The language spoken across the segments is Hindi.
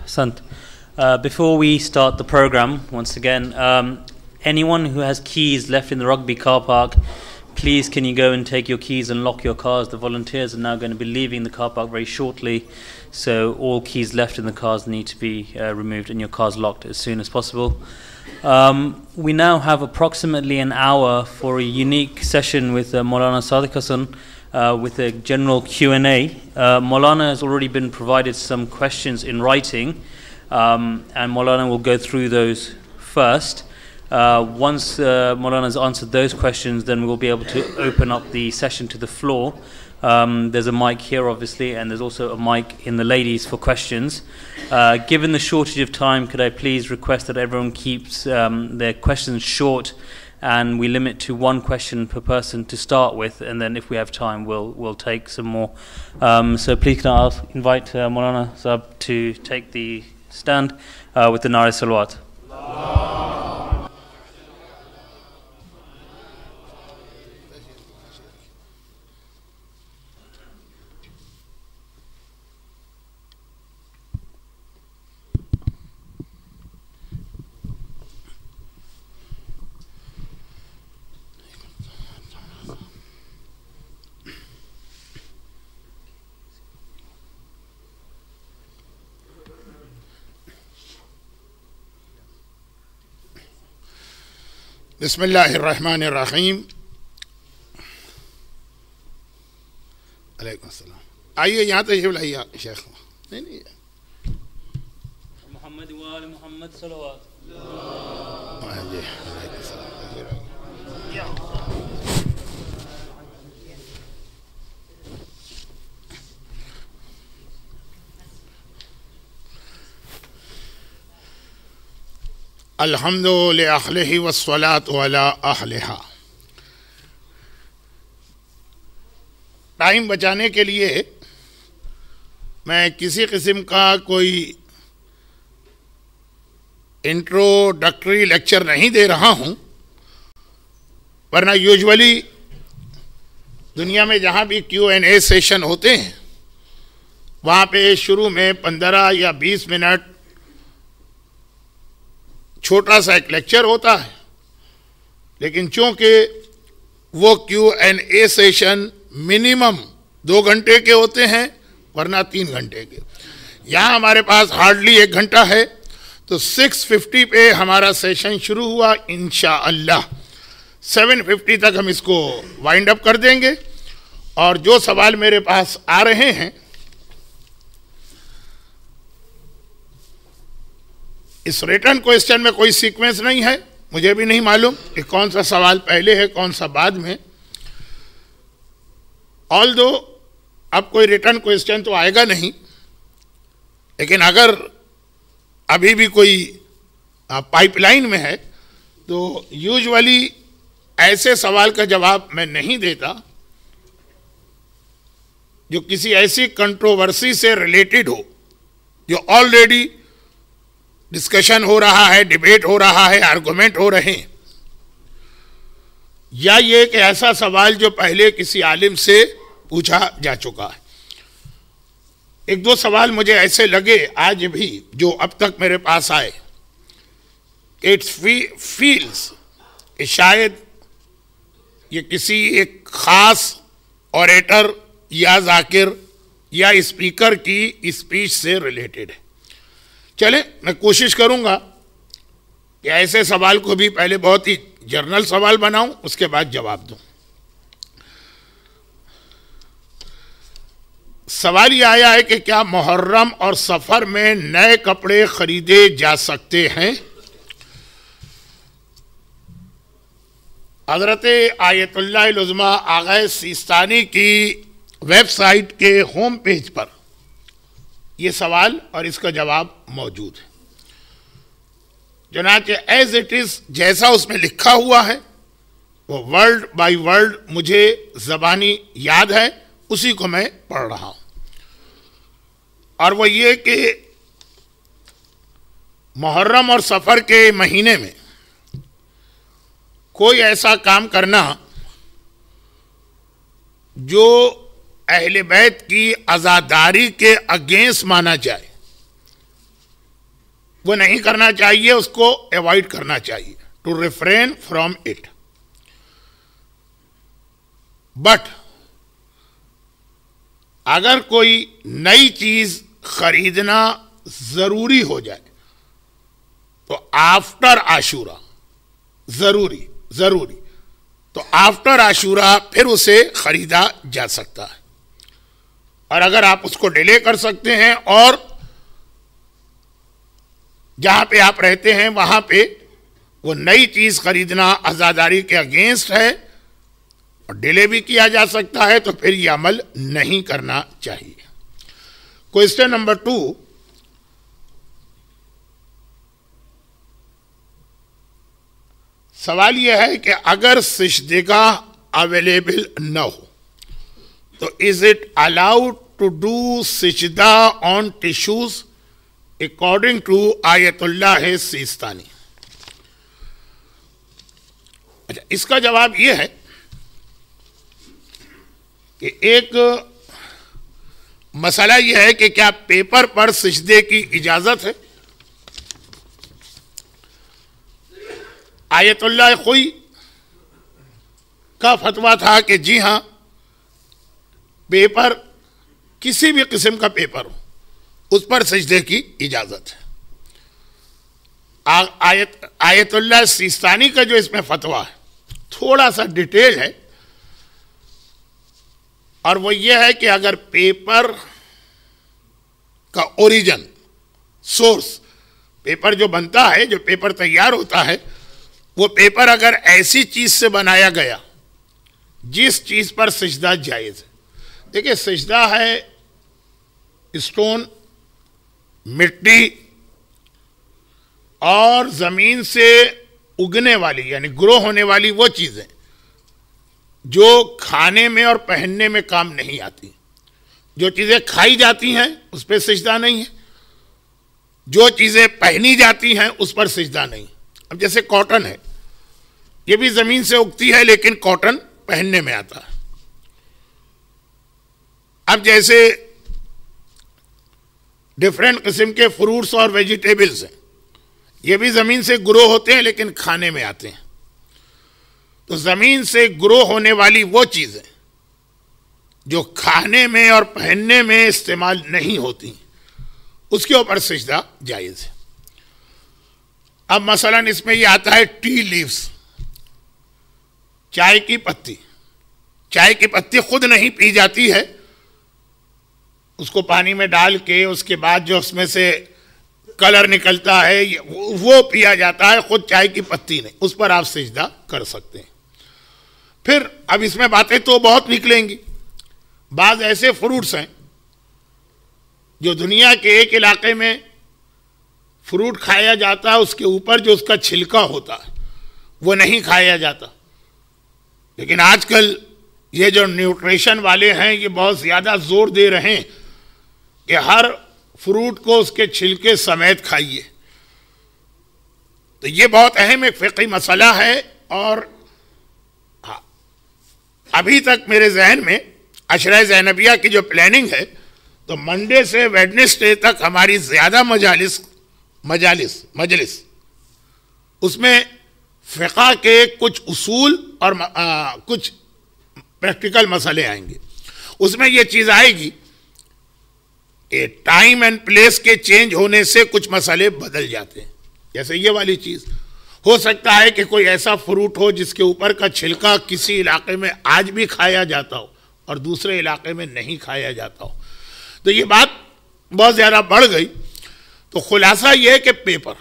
Sant. Before we start the program, once again, anyone who has keys left in the rugby car park, please can you go and take your keys and lock your cars. The volunteers are now going to be leaving the car park very shortly, so all keys left in the cars need to be removed and your cars locked as soon as possible. We now have approximately an hour for a unique session with Maulana Sadiq Hasan with a general Q&A. Maulana has already been provided some questions in writing, and Maulana will go through those first. Once Maulana has answered those questions, then we'll be able to open up the session to the floor. There's a mic here, obviously, and there's also a mic in the ladies for questions. Given the shortage of time, could I please request that everyone keeps their questions short, and we limit to one question per person to start with, and then if we have time, we'll take some more. So please can I invite Maulana Sahab to take the stand with the Nare Salawat. बिस्मिल्लाहिर्रहमानिर्रहीम। अलैकुम सलाम। आइए यहाँ तशरीफ लाइए शेख। नहीं मोहम्मद वाले मोहम्मद सल्लल्लाहु अल्हम्दु लिअहलिही वस्सलातु अला अहलिहा। टाइम बचाने के लिए मैं किसी किस्म का कोई इंट्रोडक्टरी लेक्चर नहीं दे रहा हूं, वरना यूजुअली दुनिया में जहां भी Q&A सेशन होते हैं वहां पे शुरू में 15 या 20 मिनट छोटा सा एक लेक्चर होता है, लेकिन चूंकि वो Q&A सेशन मिनिमम 2 घंटे के होते हैं, वरना 3 घंटे के। यहाँ हमारे पास हार्डली 1 घंटा है, तो 6:50 पे हमारा सेशन शुरू हुआ। इंशाअल्लाह 7:50 तक हम इसको वाइंड अप कर देंगे। और जो सवाल मेरे पास आ रहे हैं, इस रिटर्न क्वेश्चन में कोई सीक्वेंस नहीं है, मुझे भी नहीं मालूम कि कौन सा सवाल पहले है कौन सा बाद में। ऑल्दो अब कोई रिटर्न क्वेश्चन तो आएगा नहीं, लेकिन अगर अभी भी कोई पाइपलाइन में है तो यूजुअली ऐसे सवाल का जवाब मैं नहीं देता जो किसी ऐसी कंट्रोवर्सी से रिलेटेड हो जो ऑलरेडी डिस्कशन हो रहा है, डिबेट हो रहा है, आर्गुमेंट हो रहे हैं, या ये कि ऐसा सवाल जो पहले किसी आलिम से पूछा जा चुका है। 1-2 सवाल मुझे ऐसे लगे आज भी जो अब तक मेरे पास आए, इट्स फील्स कि शायद ये किसी एक खास ऑरेटर या जाकिर या स्पीकर की स्पीच से रिलेटेड है। चले, मैं कोशिश करूंगा कि ऐसे सवाल को भी पहले बहुत ही जनरल सवाल बनाऊं, उसके बाद जवाब दूं। सवाल ये आया है कि क्या मुहर्रम और सफर में नए कपड़े खरीदे जा सकते हैं? हजरत आयतुल्लाह उज़्मा आगा सिस्तानी की वेबसाइट के होम पेज पर ये सवाल और इसका जवाब मौजूद है। चुनांचे एज इट इज जैसा उसमें लिखा हुआ है वो वर्ड बाय वर्ड मुझे ज़बानी याद है, उसी को मैं पढ़ रहा हूं। और वो ये कि मुहर्रम और सफर के महीने में कोई ऐसा काम करना जो अहले बैत की आज़ादारी के अगेंस्ट माना जाए, वो नहीं करना चाहिए, उसको अवॉइड करना चाहिए, to refrain from it. But अगर कोई नई चीज खरीदना जरूरी हो जाए तो आफ्टर आशूरा जरूरी तो आफ्टर आशूरा फिर उसे खरीदा जा सकता है। और अगर आप उसको डिले कर सकते हैं और जहां पे आप रहते हैं वहां पे वो नई चीज खरीदना आजादारी के अगेंस्ट है और डिले भी किया जा सकता है, तो फिर ये अमल नहीं करना चाहिए। क्वेश्चन नंबर 2, सवाल यह है कि अगर सिजदेगाह अवेलेबल न हो तो is it allowed to do सिजदा on tissues according to Ayatollah Sistani. अच्छा, इसका जवाब यह है कि एक मसला यह है कि क्या पेपर पर सिजदे की इजाजत है। आयतुल्लाह खुई का फतवा था कि जी हां, पेपर किसी भी किस्म का पेपर हो उस पर सजदे की इजाजत है। आयतुल्लाह सिस्तानी का जो इसमें फतवा है थोड़ा सा डिटेल है, और वो ये है कि अगर पेपर का ओरिजिन, सोर्स, पेपर जो बनता है, जो पेपर तैयार होता है, वो पेपर अगर ऐसी चीज से बनाया गया जिस चीज पर सजदा जायज है। देखिए, सजदा है स्टोन, मिट्टी और जमीन से उगने वाली यानी ग्रो होने वाली वो चीजें जो खाने में और पहनने में काम नहीं आती। जो चीजें खाई जाती हैं उस पर सजदा नहीं है, जो चीजें पहनी जाती हैं उस पर सजदा नहीं। अब जैसे कॉटन है, ये भी जमीन से उगती है लेकिन कॉटन पहनने में आता है। अब जैसे डिफरेंट किस्म के फ्रूट्स और वेजिटेबल्स हैं, ये भी जमीन से ग्रो होते हैं लेकिन खाने में आते हैं। तो जमीन से ग्रो होने वाली वो चीजें जो खाने में और पहनने में इस्तेमाल नहीं होती, उसके ऊपर सजदा जायज है। अब मसलन इसमें ये आता है टी लीव्स, चाय की पत्ती। चाय की पत्ती खुद नहीं पी जाती है, उसको पानी में डाल के उसके बाद जो उसमें से कलर निकलता है वो पिया जाता है, खुद चाय की पत्ती नहीं। उस पर आप सजदा कर सकते हैं। फिर अब इसमें बातें तो बहुत निकलेंगी। बाज ऐसे फ्रूट्स हैं जो दुनिया के एक इलाके में फ्रूट खाया जाता है, उसके ऊपर जो उसका छिलका होता है वो नहीं खाया जाता। लेकिन आजकल ये जो न्यूट्रिशन वाले हैं ये बहुत ज़्यादा जोर दे रहे हैं कि हर फ्रूट को उसके छिलके समेत खाइए। तो ये बहुत अहम एक फ़िक़ही मसला है। और हाँ, अभी तक मेरे जहन में अशरा ज़ैनबिया की जो प्लानिंग है, तो मंडे से वेडनेसडे तक हमारी ज़्यादा मजलिस उसमें फ़िक़ा के कुछ उसूल और कुछ प्रैक्टिकल मसले आएंगे। उसमें यह चीज़ आएगी कि टाइम एंड प्लेस के चेंज होने से कुछ मसले बदल जाते हैं। जैसे ये वाली चीज़ हो सकता है कि कोई ऐसा फ्रूट हो जिसके ऊपर का छिलका किसी इलाके में आज भी खाया जाता हो और दूसरे इलाके में नहीं खाया जाता हो। तो ये बात बहुत ज़्यादा बढ़ गई। तो खुलासा ये है कि पेपर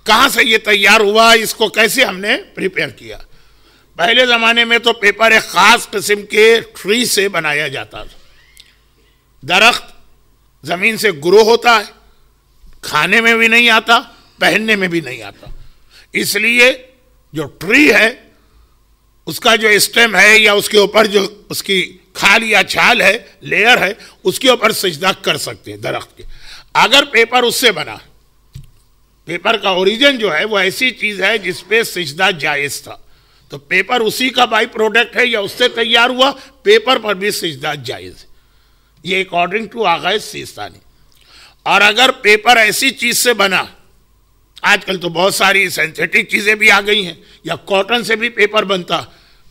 कहाँ से ये तैयार हुआ, इसको कैसे हमने प्रिपेयर किया। पहले ज़माने में तो पेपर एक ख़ास किस्म के ट्री से बनाया जाता था। दरख्त ज़मीन से ग्रो होता है, खाने में भी नहीं आता, पहनने में भी नहीं आता। इसलिए जो ट्री है उसका जो स्टेम है या उसके ऊपर जो उसकी खाल या छाल है, लेयर है, उसके ऊपर सजदा कर सकते हैं दरख्त के। अगर पेपर उससे बना, पेपर का ओरिजिन जो है वो ऐसी चीज़ है जिस पे सजदा जायज़ था, तो पेपर उसी का बाई प्रोडक्ट है या उससे तैयार हुआ, पेपर पर भी सजदा जायज़ है। ये अकॉर्डिंग टू आगाज़ सिस्तानी। और अगर पेपर ऐसी चीज़ से बना आजकल तो बहुत सारी सिंथेटिक चीजें भी आ गई हैं, या कॉटन से भी पेपर बनता,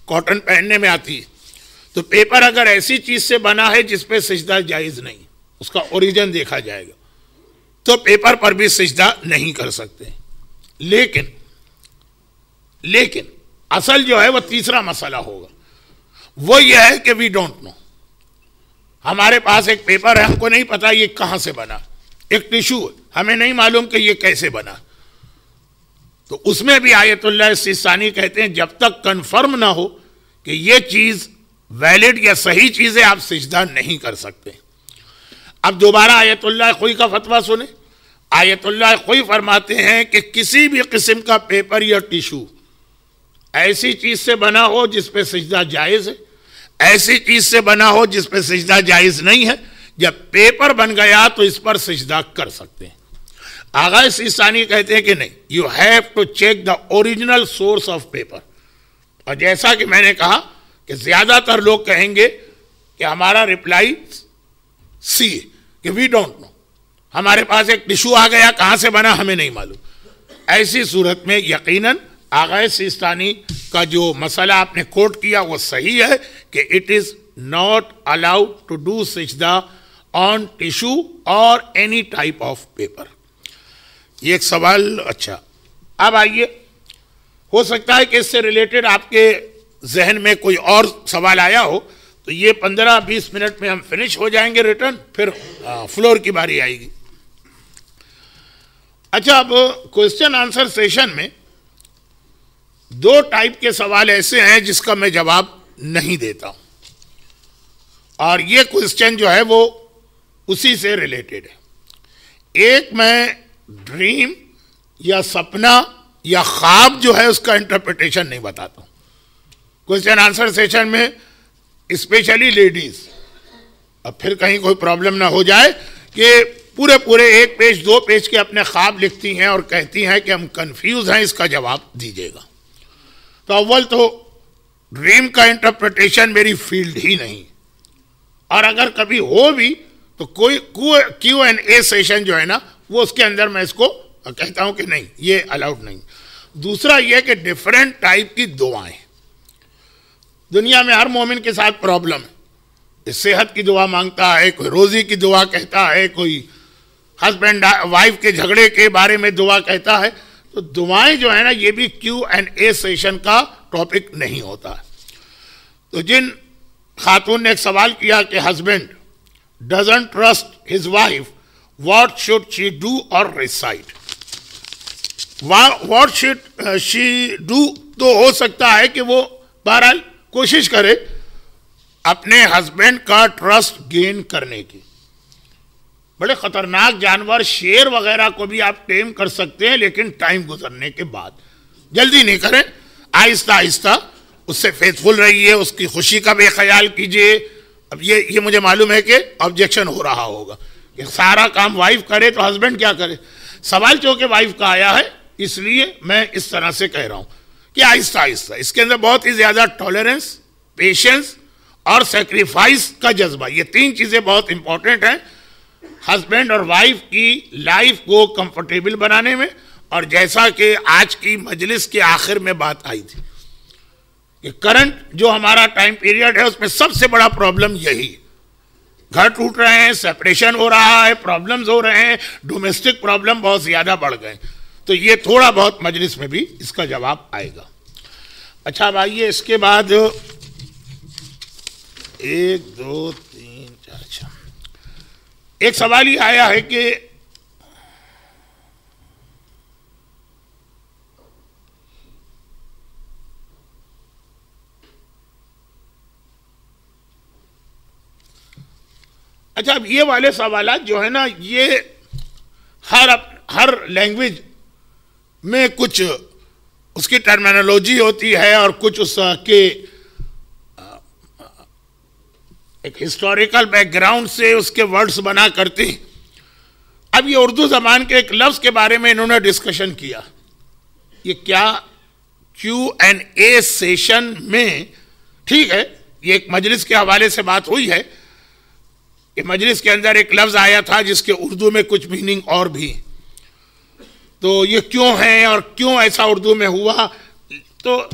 कॉटन पहनने में आती है। तो पेपर अगर ऐसी चीज से बना है जिसपे सिजदा जायज नहीं, उसका ओरिजिन देखा जाएगा, तो पेपर पर भी सिजदा नहीं कर सकते। लेकिन असल जो है वो तीसरा मसला होगा, वो यह है कि वी डोंट नो, हमारे पास एक पेपर है, हमको नहीं पता ये कहां से बना, एक टिश्यू हमें नहीं मालूम कि ये कैसे बना, तो उसमें भी आयतुल्लाह सिस्तानी कहते हैं जब तक कंफर्म ना हो कि ये चीज वैलिड या सही चीज है, आप सिजदा नहीं कर सकते। अब दोबारा आयतुल्लाह खुई का फतवा सुने। आयतुल्लाह खुई फरमाते हैं कि किसी भी किस्म का पेपर या टिश्यू ऐसी चीज से बना हो जिस पे सिजदा जायज है, ऐसी चीज से बना हो जिस पे सिजदा जायज नहीं है, जब पेपर बन गया तो इस पर सिजदा कर सकते हैं। आगा सिस्तानी कहते हैं कि नहीं, you have to check the original source of paper. और जैसा कि मैंने कहा कि ज्यादातर लोग कहेंगे कि हमारा रिप्लाई सी कि वी डोंट नो, हमारे पास एक टिश्यू आ गया, कहां से बना हमें नहीं मालूम। ऐसी सूरत में यकीनन आगा सिस्तानी का जो मसला आपने कोट किया वो सही है कि it is not allowed to do सिजदा ऑन टिश्यू और एनी टाइप ऑफ पेपर। ये एक सवाल। अच्छा, अब आइए, हो सकता है कि इससे रिलेटेड आपके जहन में कोई और सवाल आया हो, तो ये 15-20 मिनट में हम फिनिश हो जाएंगे रिटर्न, फिर फ्लोर की बारी आएगी। अच्छा, अब क्वेश्चन आंसर सेशन में 2 टाइप के सवाल ऐसे हैं जिसका मैं जवाब नहीं देता हूं, और ये क्वेश्चन जो है वो उसी से रिलेटेड है। एक मैं ड्रीम या सपना या ख्वाब जो है उसका इंटरप्रिटेशन नहीं बताता हूं क्वेश्चन आंसर सेशन में, स्पेशली लेडीज। अब फिर कहीं कोई प्रॉब्लम ना हो जाए कि पूरे 1 पेज 2 पेज के अपने ख्वाब लिखती हैं और कहती हैं कि हम कंफ्यूज हैं, इसका जवाब दीजिएगा। तो अव्वल तो ड्रीम का इंटरप्रिटेशन मेरी फील्ड ही नहीं, और अगर कभी हो भी तो कोई Q&A सेशन जो है ना, वो उसके अंदर मैं इसको कहता हूं कि नहीं, ये अलाउड नहीं। दूसरा ये कि डिफरेंट टाइप की दुआएं, दुनिया में हर मोमिन के साथ प्रॉब्लम है। सेहत की दुआ मांगता है, कोई रोजी की दुआ कहता है, कोई हस्बैंड वाइफ के झगड़े के बारे में दुआ कहता है। तो दुआएं जो है ना, ये भी Q&A सेशन का टॉपिक नहीं होता। तो जिन खातून ने एक सवाल किया कि husband doesn't trust his wife, what should she do और recite, what should she do, तो हो सकता है कि वो बहरहाल कोशिश करे अपने हस्बैंड का ट्रस्ट गेन करने की। बड़े खतरनाक जानवर शेर वगैरह को भी आप टेम कर सकते हैं, लेकिन टाइम गुजरने के बाद, जल्दी नहीं करें, आहिस्ता आहिस्ता उससे फेथफुल रहिए, उसकी खुशी का भी ख्याल कीजिए। अब ये मुझे मालूम है कि ऑब्जेक्शन हो रहा होगा कि सारा काम वाइफ करे तो हस्बैंड क्या करे। सवाल चूंकि वाइफ का आया है, इसलिए मैं इस तरह से कह रहा हूं कि आहिस्ता आहिस्ता, इसके अंदर बहुत ही ज्यादा टॉलरेंस, पेशेंस और सेक्रीफाइस का जज्बा, ये 3 चीजें बहुत इंपॉर्टेंट हैं हस्बैंड और वाइफ की लाइफ को कंफर्टेबल बनाने में। और जैसा कि आज की मजलिस के आखिर में बात आई थी कि करंट जो हमारा टाइम पीरियड है उसमें सबसे बड़ा प्रॉब्लम यही, घर टूट रहे हैं, सेपरेशन हो रहा है, प्रॉब्लम्स हो रहे हैं, डोमेस्टिक प्रॉब्लम बहुत ज्यादा बढ़ गए। तो ये थोड़ा बहुत मजलिस में भी इसका जवाब आएगा। अच्छा, अब आइए इसके बाद 1 2 3 4, अच्छा, एक सवाल ही आया है कि अच्छा, अब ये वाले सवाल जो है ना, ये हर लैंग्वेज में कुछ उसकी टर्मिनोलॉजी होती है और कुछ उसके एक हिस्टोरिकल बैकग्राउंड से उसके वर्ड्स बना करती। अब ये उर्दू जबान के एक लफ्ज के बारे में इन्होंने डिस्कशन किया, ये क्या Q&A सेशन में, ठीक है, ये एक मजलिस के हवाले से बात हुई है कि मजलिस के अंदर एक लफ्ज आया था जिसके उर्दू में कुछ मीनिंग और भी। तो ये क्यों है और क्यों ऐसा उर्दू में हुआ, तो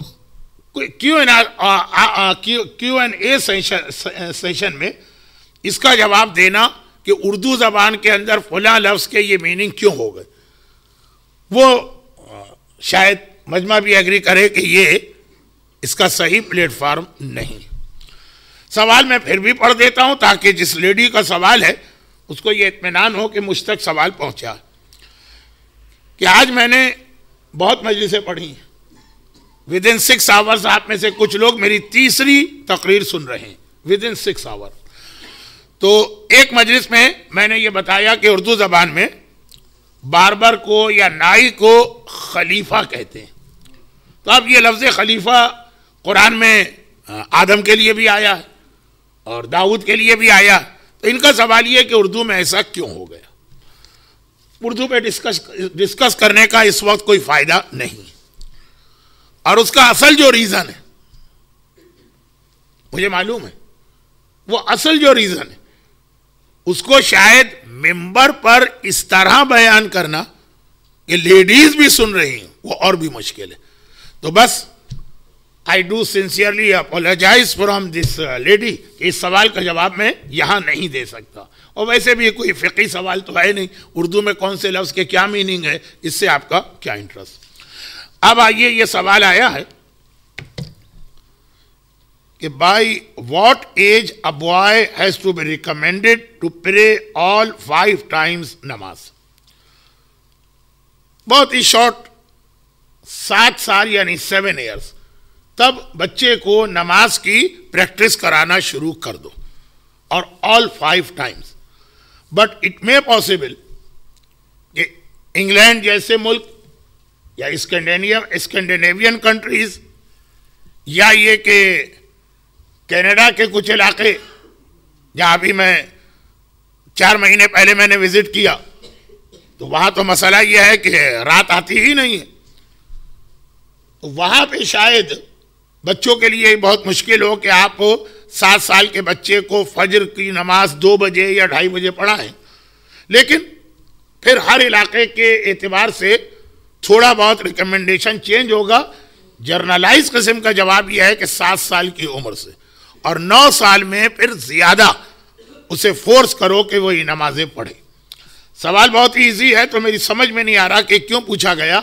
Q&A सेशन में इसका जवाब देना कि उर्दू ज़बान के अंदर फला लफ्ज़ के ये मीनिंग क्यों हो गए, वो शायद मजमा भी एग्री करे कि ये इसका सही प्लेटफार्म नहीं। सवाल मैं फिर भी पढ़ देता हूं ताकि जिस लेडी का सवाल है उसको ये इत्मीनान हो कि मुझ तक सवाल पहुंचा। कि आज मैंने बहुत मजलिसें पढ़ी, विद इन 6 आवर्स आप में से कुछ लोग मेरी तीसरी तकरीर सुन रहे हैं, विद इन 6 आवर। तो एक मजलिस में मैंने ये बताया कि उर्दू ज़बान में बारबर को या नाई को खलीफा कहते हैं। तो अब ये लफ्ज़ खलीफा कुरान में आदम के लिए भी आया है और दाऊद के लिए भी आया, तो इनका सवाल ये कि उर्दू में ऐसा क्यों हो गया। उर्दू पे डिस्कस करने का इस वक्त कोई फायदा नहीं, और उसका असल जो रीज़न है मुझे मालूम है, वो असल जो रीज़न है उसको शायद मिंबर पर इस तरह बयान करना कि लेडीज भी सुन रही हैं वो और भी मुश्किल है। तो बस I do sincerely apologise from this lady, इस सवाल का जवाब मैं यहां नहीं दे सकता, और वैसे भी कोई फिक़ी सवाल तो है नहीं, उर्दू में कौन से लफ्ज़ के क्या मीनिंग है, इससे आपका क्या इंटरेस्ट। अब आइए, ये सवाल आया है कि by what age a boy has to be recommended to pray all 5 times नमाज। बहुत ही शॉर्ट, 7 साल यानी 7 ईयर्स, तब बच्चे को नमाज की प्रैक्टिस कराना शुरू कर दो, और all 5 times. But it may possible कि इंग्लैंड जैसे मुल्क या स्कैंडिनेवियन कंट्रीज या ये कि कनाडा के कुछ इलाके जहाँ अभी मैं 4 महीने पहले मैंने विजिट किया, तो वहाँ तो मसला यह है कि रात आती ही नहीं है, तो वहाँ पे शायद बच्चों के लिए बहुत मुश्किल हो कि आप 7 साल के बच्चे को फजर की नमाज 2 बजे या 2:30 बजे पढ़ाएं। लेकिन फिर हर इलाके के एतबार से थोड़ा बहुत रिकमेंडेशन चेंज होगा। जर्नलाइज किस्म का जवाब यह है कि 7 साल की उम्र से, और 9 साल में फिर ज्यादा उसे फोर्स करो कि वो ये नमाजें पढ़े। सवाल बहुत ही ईजी है, तो मेरी समझ में नहीं आ रहा कि क्यों पूछा गया।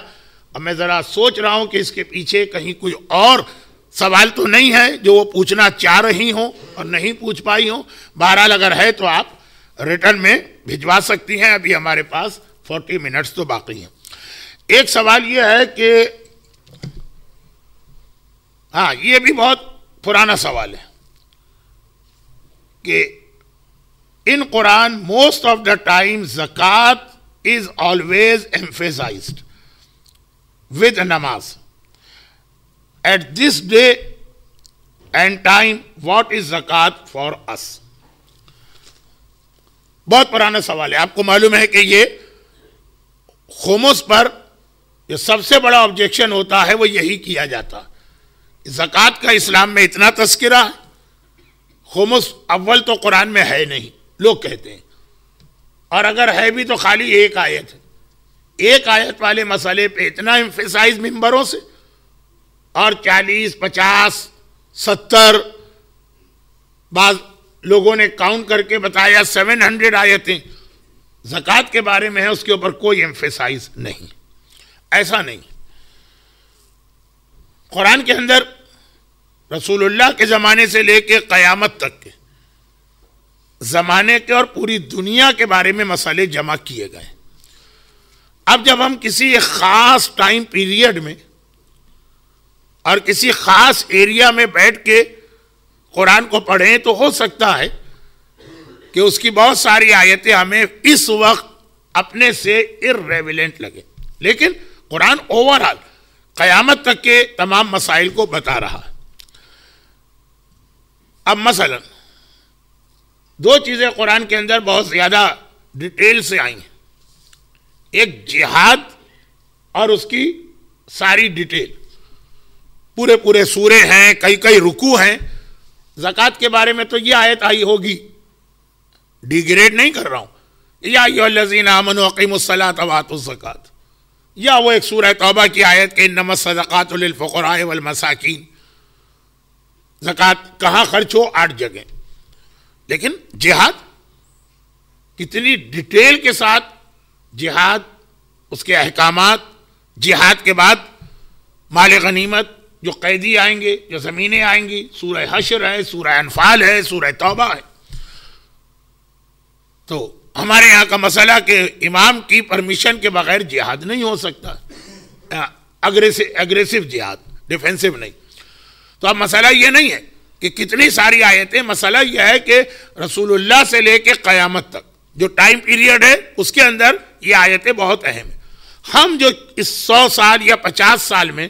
अब मैं जरा सोच रहा हूं कि इसके पीछे कहीं कोई और सवाल तो नहीं है जो वो पूछना चाह रही हो और नहीं पूछ पाई हो। बहरहाल अगर है तो आप रिटर्न में भिजवा सकती हैं, अभी हमारे पास 40 मिनट्स तो बाकी हैं। एक सवाल यह है कि हाँ, ये भी बहुत पुराना सवाल है कि in Quran most of the time ज़कात इज ऑलवेज एम्फेसाइज्ड विद नमाज। At this day and time what is ज़कात फॉर अस। बहुत पुराना सवाल है। आपको मालूम है कि ये खुमुस पर जो सबसे बड़ा ऑब्जेक्शन होता है वो यही किया जाता। ज़कात का इस्लाम में इतना तस्किरा है, खुमुस अव्वल तो कुरान में है नहीं, लोग कहते हैं, और अगर है भी तो खाली एक आयत है। एक आयत वाले मसले पे इतना एम्फेसाइज मिंबरों से, और 40, 50, 70 बाज लोगों ने काउंट करके बताया 700 आयतें ज़कात के बारे में है, उसके ऊपर कोई एम्फेसाइज नहीं। ऐसा नहीं। कुरान के अंदर रसूलुल्लाह के ज़माने से लेके क़यामत तक के ज़माने के और पूरी दुनिया के बारे में मसले जमा किए गए। अब जब हम किसी एक ख़ास टाइम पीरियड में और किसी ख़ास एरिया में बैठ के कुरान को पढ़ें तो हो सकता है कि उसकी बहुत सारी आयतें हमें इस वक्त अपने से इर्रेलेवेंट लगे, लेकिन कुरान ओवरऑल क़यामत तक के तमाम मसाइल को बता रहा है। अब मसलन 2 चीज़ें कुरान के अंदर बहुत ज़्यादा डिटेल से आई हैं। एक जिहाद और उसकी सारी डिटेल, पूरे पूरे सूरे हैं, कई कई रुकू हैं। ज़कात के बारे में तो ये आयत आई होगी, डिग्रेड नहीं कर रहा हूँ, या अय्युहल्लज़ीना आमनू अक़ीमुस्सलाता व आतुज़्ज़कात, या वो एक सूरह तौबा की आयत के इन्नमस सदक़ातु लिल फ़ुक़राए वल मसाकीन, ज़कात कहाँ खर्च हो 8 जगह। लेकिन जिहाद कितनी डिटेल के साथ जिहाद, उसके अहकामात, जिहाद के बाद माल गनीमत, जो कैदी आएंगे, जो ज़मीनें आएंगी, सूरह हश्र है, सूरह अनफाल है, सूरह तौबा है। तो हमारे यहाँ का मसला कि इमाम की परमिशन के बगैर जिहाद नहीं हो सकता, अग्रेसिव जिहाद, डिफेंसिव नहीं। तो अब मसला ये नहीं है कि कितनी सारी आयतें, मसला यह है कि रसूलुल्लाह से लेके क़यामत तक जो टाइम पीरियड है उसके अंदर ये आयतें बहुत अहम है। हम जो इस 100 साल या 50 साल में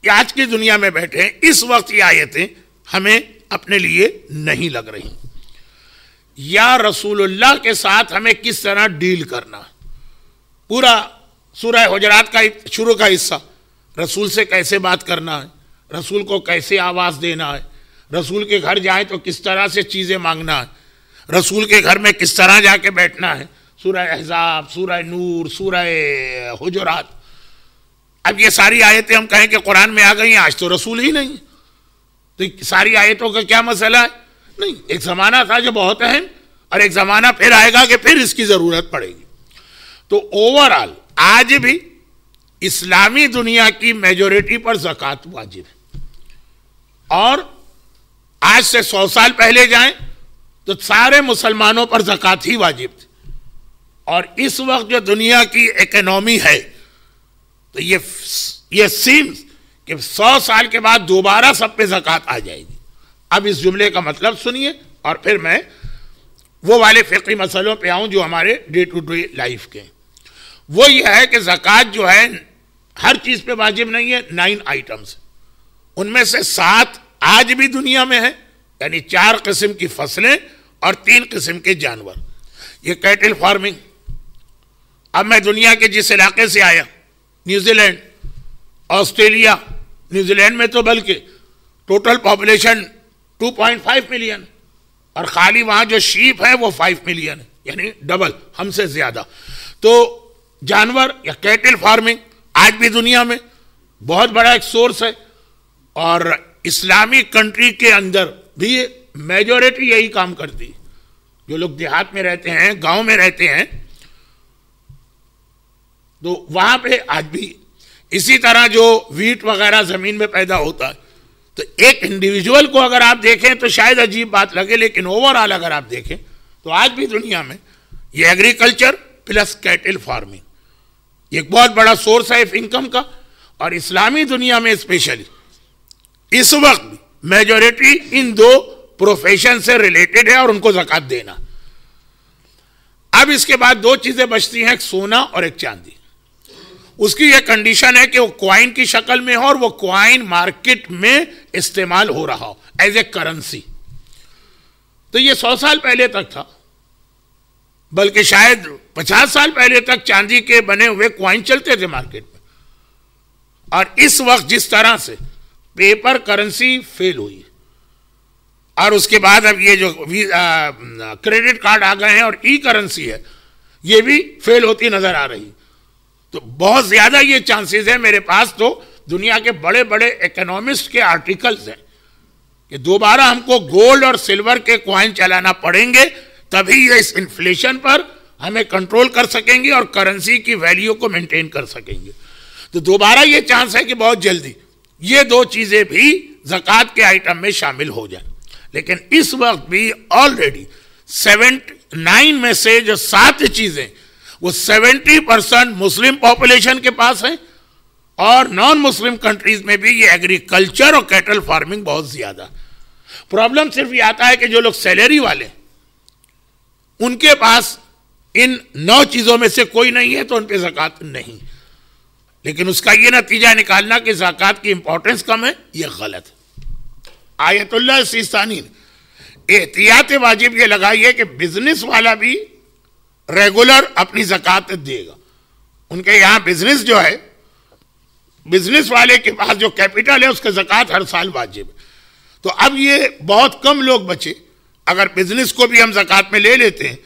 या आज की दुनिया में बैठे हैं, इस वक्त ये आयतें हमें अपने लिए नहीं लग रही। या रसूलुल्लाह के साथ हमें किस तरह डील करना, पूरा सूरह हुजरात का शुरू का हिस्सा, रसूल से कैसे बात करना है, रसूल को कैसे आवाज़ देना है, रसूल के घर जाए तो किस तरह से चीज़ें मांगना है, रसूल के घर में किस तरह जाके बैठना है, सूरह अहज़ाब, सूरह नूर, सूरह हुजरात। अब ये सारी आयतें हम कहें कि कुरान में आ गई हैं, आज तो रसूल ही नहीं, तो सारी आयतों का क्या मसला है? नहीं, एक ज़माना था जो बहुत अहम, और एक ज़माना फिर आएगा कि फिर इसकी ज़रूरत पड़ेगी। तो ओवरऑल आज भी इस्लामी दुनिया की मेजॉरिटी पर ज़कात वाजिब है, और आज से 100 साल पहले जाएं तो सारे मुसलमानों पर ज़कात ही वाजिब थी। और इस वक्त जो दुनिया की इकोनॉमी है, तो ये सीम्स कि 100 साल के बाद दोबारा सब पे ज़कात आ जाएगी। अब इस जुमले का मतलब सुनिए, और फिर मैं वो वाले फ़िक़ही मसलों पे आऊँ जो हमारे डे टू डे लाइफ के। वो ये है कि ज़कात जो है हर चीज़ पे वाजिब नहीं है, 9 आइटम्स, उनमें से 7 आज भी दुनिया में है, यानी 4 किस्म की फसलें और 3 किस्म के जानवर। ये कैटल फार्मिंग, अब मैं दुनिया के जिस इलाके से आया, न्यूजीलैंड, ऑस्ट्रेलिया, न्यूजीलैंड में तो बल्कि टोटल पॉपुलेशन 2.5 मिलियन, और खाली वहाँ जो शीप है वो 5 मिलियन है, यानी डबल, हमसे ज़्यादा। तो जानवर या कैटल फार्मिंग आज भी दुनिया में बहुत बड़ा एक सोर्स है, और इस्लामिक कंट्री के अंदर भी मेजॉरिटी यही काम करती है। जो लोग देहात में रहते हैं, गांव में रहते हैं, तो वहां पे आज भी इसी तरह जो वीट वगैरह जमीन में पैदा होता है, तो एक इंडिविजुअल को अगर आप देखें तो शायद अजीब बात लगे, लेकिन ओवरऑल अगर आप देखें तो आज भी दुनिया में ये एग्रीकल्चर प्लस कैटल फार्मिंग एक बहुत बड़ा सोर्स है इनकम का। और इस्लामी दुनिया में स्पेशली इस वक्त मेजॉरिटी इन 2 प्रोफेशन से रिलेटेड है, और उनको ज़कात देना। अब इसके बाद 2 चीजें बचती हैं, एक सोना और एक चांदी। उसकी यह कंडीशन है कि वो क्वाइन की शक्ल में हो, और वो क्वाइन मार्केट में इस्तेमाल हो रहा हो एज ए करेंसी। तो ये 100 साल पहले तक था, बल्कि शायद 50 साल पहले तक चांदी के बने हुए क्वाइन चलते थे मार्केट में। और इस वक्त जिस तरह से पेपर करेंसी फेल हुई, और उसके बाद अब ये जो क्रेडिट कार्ड आ गए हैं और ई करेंसी है, ये भी फेल होती नजर आ रही। तो बहुत ज्यादा ये चांसेस है, मेरे पास तो दुनिया के बड़े बड़े इकोनॉमिस्ट के आर्टिकल्स हैं कि दोबारा हमको गोल्ड और सिल्वर के क्वाइन चलाना पड़ेंगे, तभी ये इस इन्फ्लेशन पर हमें कंट्रोल कर सकेंगे और करेंसी की वैल्यू को मेंटेन कर सकेंगे। तो दोबारा ये चांस है कि बहुत जल्दी ये 2 चीजें भी ज़कात के आइटम में शामिल हो जाए। लेकिन इस वक्त भी ऑलरेडी 79 में से जो 7 चीजें वो 70% मुस्लिम पॉपुलेशन के पास है, और नॉन मुस्लिम कंट्रीज में भी ये एग्रीकल्चर और कैटल फार्मिंग बहुत ज्यादा। प्रॉब्लम सिर्फ ये आता है कि जो लोग सैलरी वाले उनके पास इन 9 चीजों में से कोई नहीं है, तो उन पे ज़कात नहीं। लेकिन उसका ये नतीजा निकालना कि ज़कात की इंपॉर्टेंस कम है, ये गलत है। आयतुल्लाह सिस्तानी ने एहतियात वाजिब ये लगाई है कि बिजनेस वाला भी रेगुलर अपनी ज़कात देगा। उनके यहाँ बिजनेस जो है, बिजनेस वाले के पास जो कैपिटल है उसका ज़कात हर साल वाजिब है। तो अब ये बहुत कम लोग बचे, अगर बिजनेस को भी हम ज़कात में ले लेते हैं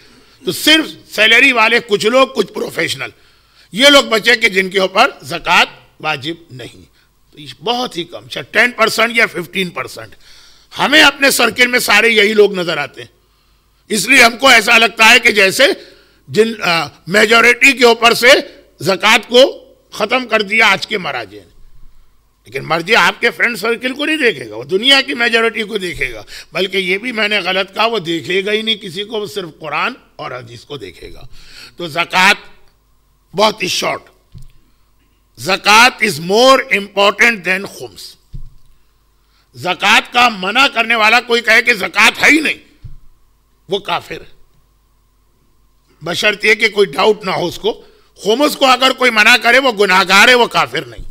तो सिर्फ सैलरी वाले कुछ लोग, कुछ प्रोफेशनल, ये लोग बचे कि जिनके ऊपर ज़कात वाजिब नहीं, तो बहुत ही कम, 10% या 15%। हमें अपने सर्किल में सारे यही लोग नजर आते हैं, इसलिए हमको ऐसा लगता है कि जैसे जिन मेजॉरिटी के ऊपर से ज़कात को ख़त्म कर दिया आज के मराजे ने। लेकिन मर्जी आपके फ्रेंड सर्किल को नहीं देखेगा, वो दुनिया की मेजॉरिटी को देखेगा, बल्कि ये भी मैंने गलत कहा, वो देखेगा ही नहीं किसी को, वो सिर्फ कुरान और हदीस को देखेगा। तो ज़कात बहुत ही शॉर्ट, ज़कात इज मोर इंपॉर्टेंट देन खुम्स। ज़कात का मना करने वाला कोई कहे कि ज़कात है ही नहीं, वो काफिर है, बशर्ते कि कोई डाउट ना हो उसको। खुम्स को अगर कोई मना करे वो गुनाहगार है, वो काफिर नहीं।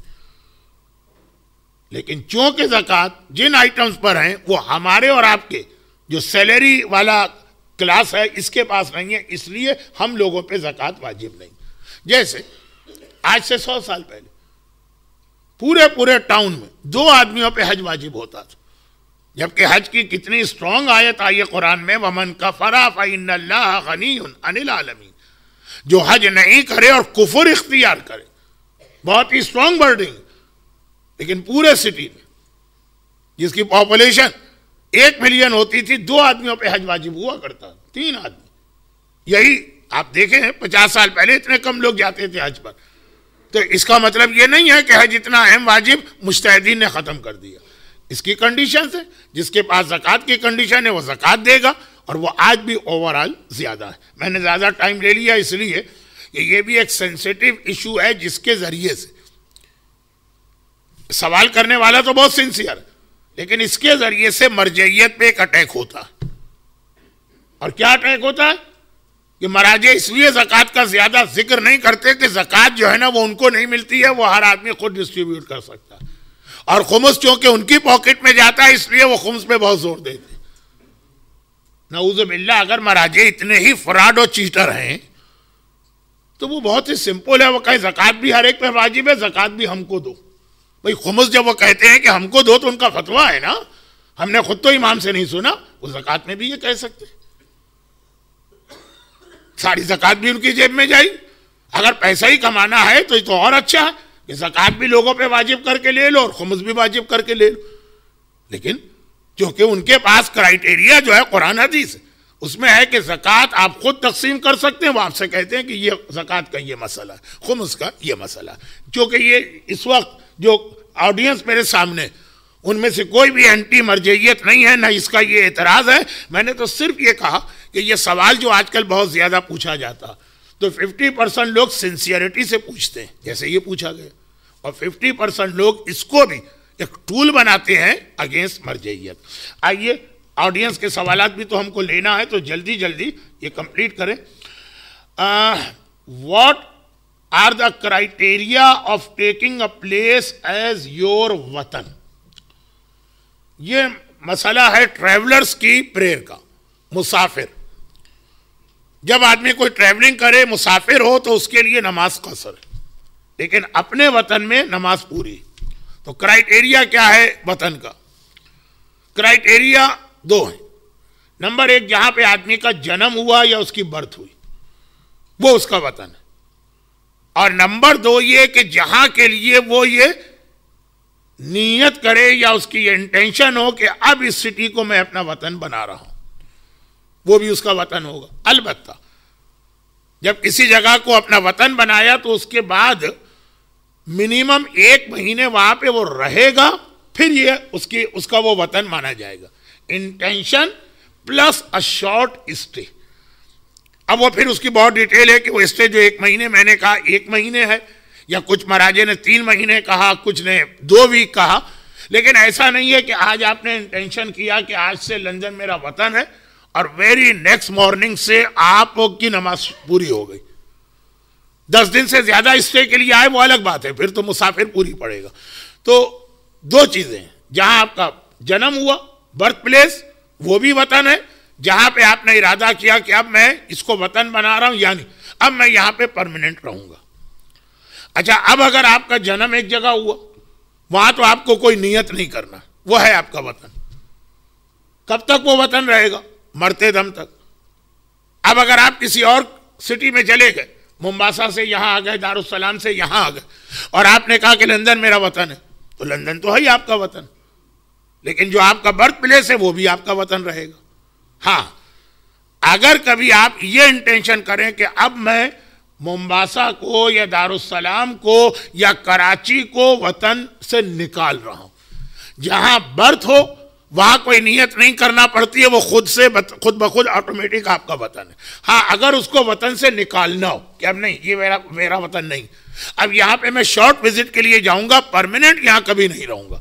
लेकिन चूंकि ज़कात जिन आइटम्स पर हैं वो हमारे और आपके जो सैलरी वाला क्लास है इसके पास नहीं है, इसलिए हम लोगों पे ज़कात वाजिब नहीं। जैसे आज से 100 साल पहले पूरे टाउन में 2 आदमियों पे हज वाजिब होता था, जबकि हज की कितनी स्ट्रॉन्ग आयत आई है कुरान में, वमन कफरा फइन्नल्लाह गनियुन अनिल आलमीन। जो हज नहीं करे और कुफर इख्तियार करे, बहुत ही स्ट्रॉन्ग वर्डिंग। लेकिन पूरे सिटी में जिसकी पॉपुलेशन 1 मिलियन होती थी, 2 आदमियों पे हज वाजिब हुआ करता, 3 आदमी। यही आप देखें 50 साल पहले इतने कम लोग जाते थे हज पर। तो इसका मतलब ये नहीं है कि हज इतना अहम वाजिब मुज्तहिदीन ने खत्म कर दिया। इसकी कंडीशन है, जिसके पास ज़कात की कंडीशन है वो ज़कात देगा, और वो आज भी ओवरऑल ज्यादा है। मैंने ज्यादा टाइम ले लिया इसलिए कि ये भी एक सेंसिटिव इशू है, जिसके जरिए से सवाल करने वाला तो बहुत सिंसियर, लेकिन इसके जरिए से मरजइयत पे एक अटैक होता है। और क्या अटैक होता है कि मराजे इसलिए ज़कात का ज्यादा जिक्र नहीं करते कि ज़कात जो है ना वो उनको नहीं मिलती है, वो हर आदमी खुद डिस्ट्रीब्यूट कर सकता है, और खुम्स चूंकि उनकी पॉकेट में जाता है इसलिए वो खुम्स पे बहुत जोर देते हैं। नऊज़ बिल्लाह, अगर मराजे इतने ही फ्रॉड और चीटर हैं तो वो बहुत ही सिंपल है, वो कहे ज़कात भी हर एक पे वाजिब है, ज़कात भी हमको दो। भाई खुम्स जब वो कहते हैं कि हमको दो तो उनका फतवा है ना, हमने खुद तो इमाम से नहीं सुना, वो ज़कात में भी ये कह सकते, सारी ज़कात भी उनकी जेब में जाई। अगर पैसा ही कमाना है तो ये तो और अच्छा है कि ज़कात भी लोगों पे वाजिब करके ले लो और खुम्स भी वाजिब करके ले लो। लेकिन क्योंकि उनके पास क्राइटेरिया जो है कुरान हदीस, उसमें है कि ज़कात आप खुद तकसीम कर सकते हैं, वो आपसे कहते हैं कि ये ज़कात का ये मसला है, खुम्स का ये मसला है। क्योंकि ये इस वक्त जो ऑडियंस मेरे सामने, उनमें से कोई भी एंटी मरजइयत नहीं है, ना इसका ये एतराज़ है। मैंने तो सिर्फ ये कहा कि ये सवाल जो आजकल बहुत ज़्यादा पूछा जाता, तो 50% लोग सिंसियरिटी से पूछते हैं जैसे ये पूछा गया, और 50% लोग इसको भी एक टूल बनाते हैं अगेंस्ट मरजइयत। आइए, ऑडियंस के सवालात भी तो हमको लेना है, तो जल्दी जल्दी ये कंप्लीट करें। What are the criteria of taking a place as your वतन? ये मसला है ट्रैवलर्स की प्रेयर का। मुसाफिर, जब आदमी कोई ट्रैवलिंग करे, मुसाफिर हो, तो उसके लिए नमाज कसर है, लेकिन अपने वतन में नमाज पूरी। तो क्राइटेरिया क्या है वतन का? क्राइटेरिया 2 है। नंबर 1, जहां पे आदमी का जन्म हुआ या उसकी बर्थ हुई, वो उसका वतन है। और नंबर 2 ये कि जहां के लिए वो ये नीयत करे या उसकी ये इंटेंशन हो कि अब इस सिटी को मैं अपना वतन बना रहा हूं, वो भी उसका वतन होगा। अलबत्ता जब किसी जगह को अपना वतन बनाया तो उसके बाद मिनिमम 1 महीने वहां पे वो रहेगा, फिर ये उसका वो वतन माना जाएगा। Intention plus a short stay. अब वो फिर उसकी बहुत डिटेल है कि वो स्टे जो 1 महीने, मैंने कहा 1 महीने है, या कुछ महाराजे ने 3 महीने कहा, कुछ ने 2 वीक कहा। लेकिन ऐसा नहीं है कि आज आपने इंटेंशन किया कि आज से लंदन मेरा वतन है और वेरी नेक्स्ट मॉर्निंग से आपकी नमाज पूरी हो गई। 10 दिन से ज्यादा स्टे के लिए आए वो अलग बात है, फिर तो मुसाफिर पूरी पड़ेगा। तो 2 चीजें हैं, जहां आपका जन्म हुआ, बर्थ प्लेस, वो भी वतन है, जहां पे आपने इरादा किया कि अब मैं इसको वतन बना रहा हूं, यानी अब मैं यहां पे परमानेंट रहूंगा। अच्छा, अब अगर आपका जन्म एक जगह हुआ, वहां तो आपको कोई नियत नहीं करना, वो है आपका वतन। कब तक वो वतन रहेगा? मरते दम तक। अब अगर आप किसी और सिटी में चले गए, मुंबासा से यहाँ आ गए, दारुस्सलाम से यहाँ आ गए, और आपने कहा कि लंदन मेरा वतन है, तो लंदन तो है ही आपका वतन, लेकिन जो आपका बर्थ प्लेस है वो भी आपका वतन रहेगा। हाँ, अगर कभी आप ये इंटेंशन करें कि अब मैं मुंबासा को या दारुस्सलाम को या कराची को वतन से निकाल रहा हूं, जहां बर्थ हो वहां कोई नियत नहीं करना पड़ती है, वो खुद ब खुद ऑटोमेटिक आपका वतन है। हाँ, अगर उसको वतन से निकालना हो कि अब नहीं, ये मेरा वतन नहीं, अब यहां पे मैं शॉर्ट विजिट के लिए जाऊंगा, परमानेंट यहां कभी नहीं रहूंगा,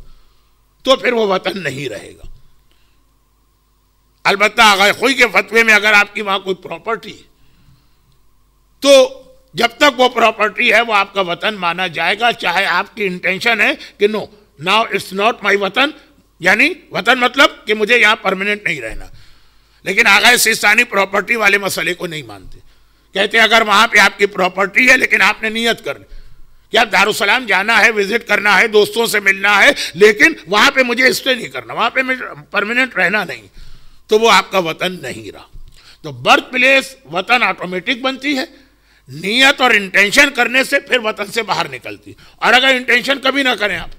तो फिर वो वतन नहीं रहेगा। अलबत्ता आगा खुई के फतवे में अगर आपकी वहां कोई प्रॉपर्टी है, तो जब तक वो प्रॉपर्टी है वो आपका वतन माना जाएगा, चाहे आपकी इंटेंशन है कि no now it's not my वतन, यानी वतन मतलब कि मुझे यहां परमानेंट नहीं रहना। लेकिन आगा सिस्तानी प्रॉपर्टी वाले मसले को नहीं मानते, कहते अगर वहां पे आपकी प्रॉपर्टी है लेकिन आपने नियत कर ली कि आप दारुस्सलाम जाना है, विजिट करना है, दोस्तों से मिलना है, लेकिन वहां पे मुझे स्टे नहीं करना, वहां पे मैं परमानेंट रहना नहीं, तो वो आपका वतन नहीं रहा। तो बर्थ प्लेस वतन ऑटोमेटिक बनती है, नियत और इंटेंशन करने से फिर वतन से बाहर निकलती। और अगर इंटेंशन कभी ना करें आप,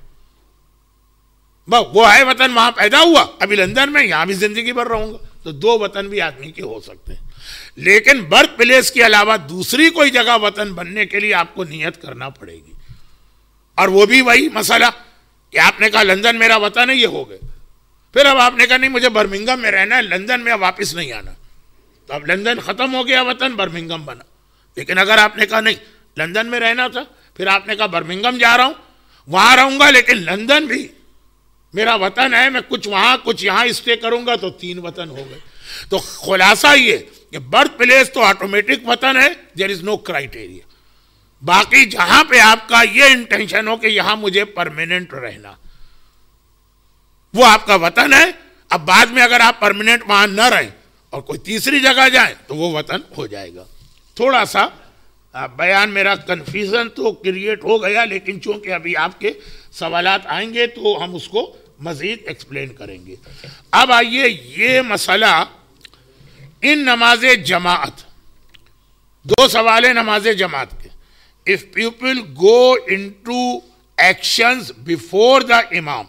वो है वतन, वहां पैदा हुआ, अभी लंदन में, यहां भी जिंदगी भर रहूंगा, तो दो वतन भी आदमी के हो सकते हैं। लेकिन बर्थ प्लेस के अलावा दूसरी कोई जगह वतन बनने के लिए आपको नियत करना पड़ेगी। और वो भी वही मसला कि आपने कहा लंदन मेरा वतन है, ये हो गए, फिर अब आपने कहा नहीं मुझे बर्मिंघम में रहना है, लंदन में वापस नहीं आना, तो अब लंदन खत्म हो गया, वतन बर्मिंघम बना। लेकिन अगर आपने कहा नहीं लंदन में रहना था, फिर आपने कहा बर्मिंघम जा रहा हूं, वहां रहूंगा, लेकिन लंदन भी मेरा वतन है, मैं कुछ वहां कुछ यहां स्टे करूंगा, तो तीन वतन हो गए। तो खुलासा ये कि बर्थ प्लेस तो ऑटोमेटिक वतन है, देयर इज नो क्राइटेरिया। बाकी जहां पे आपका ये इंटेंशन हो कि यहां मुझे परमानेंट रहना, वो आपका वतन है। अब बाद में अगर आप परमानेंट वहां न रहें और कोई तीसरी जगह जाएं, तो वो वतन हो जाएगा। थोड़ा सा बयान मेरा कंफ्यूजन तो क्रिएट हो गया, लेकिन चूंकि अभी आपके सवालात आएंगे तो हम उसको मजीद एक्सप्लेन करेंगे। अब आइए, ये मसला इन नमाज जमात, दो सवाल है नमाज जमात के। If people go into actions before the इमाम,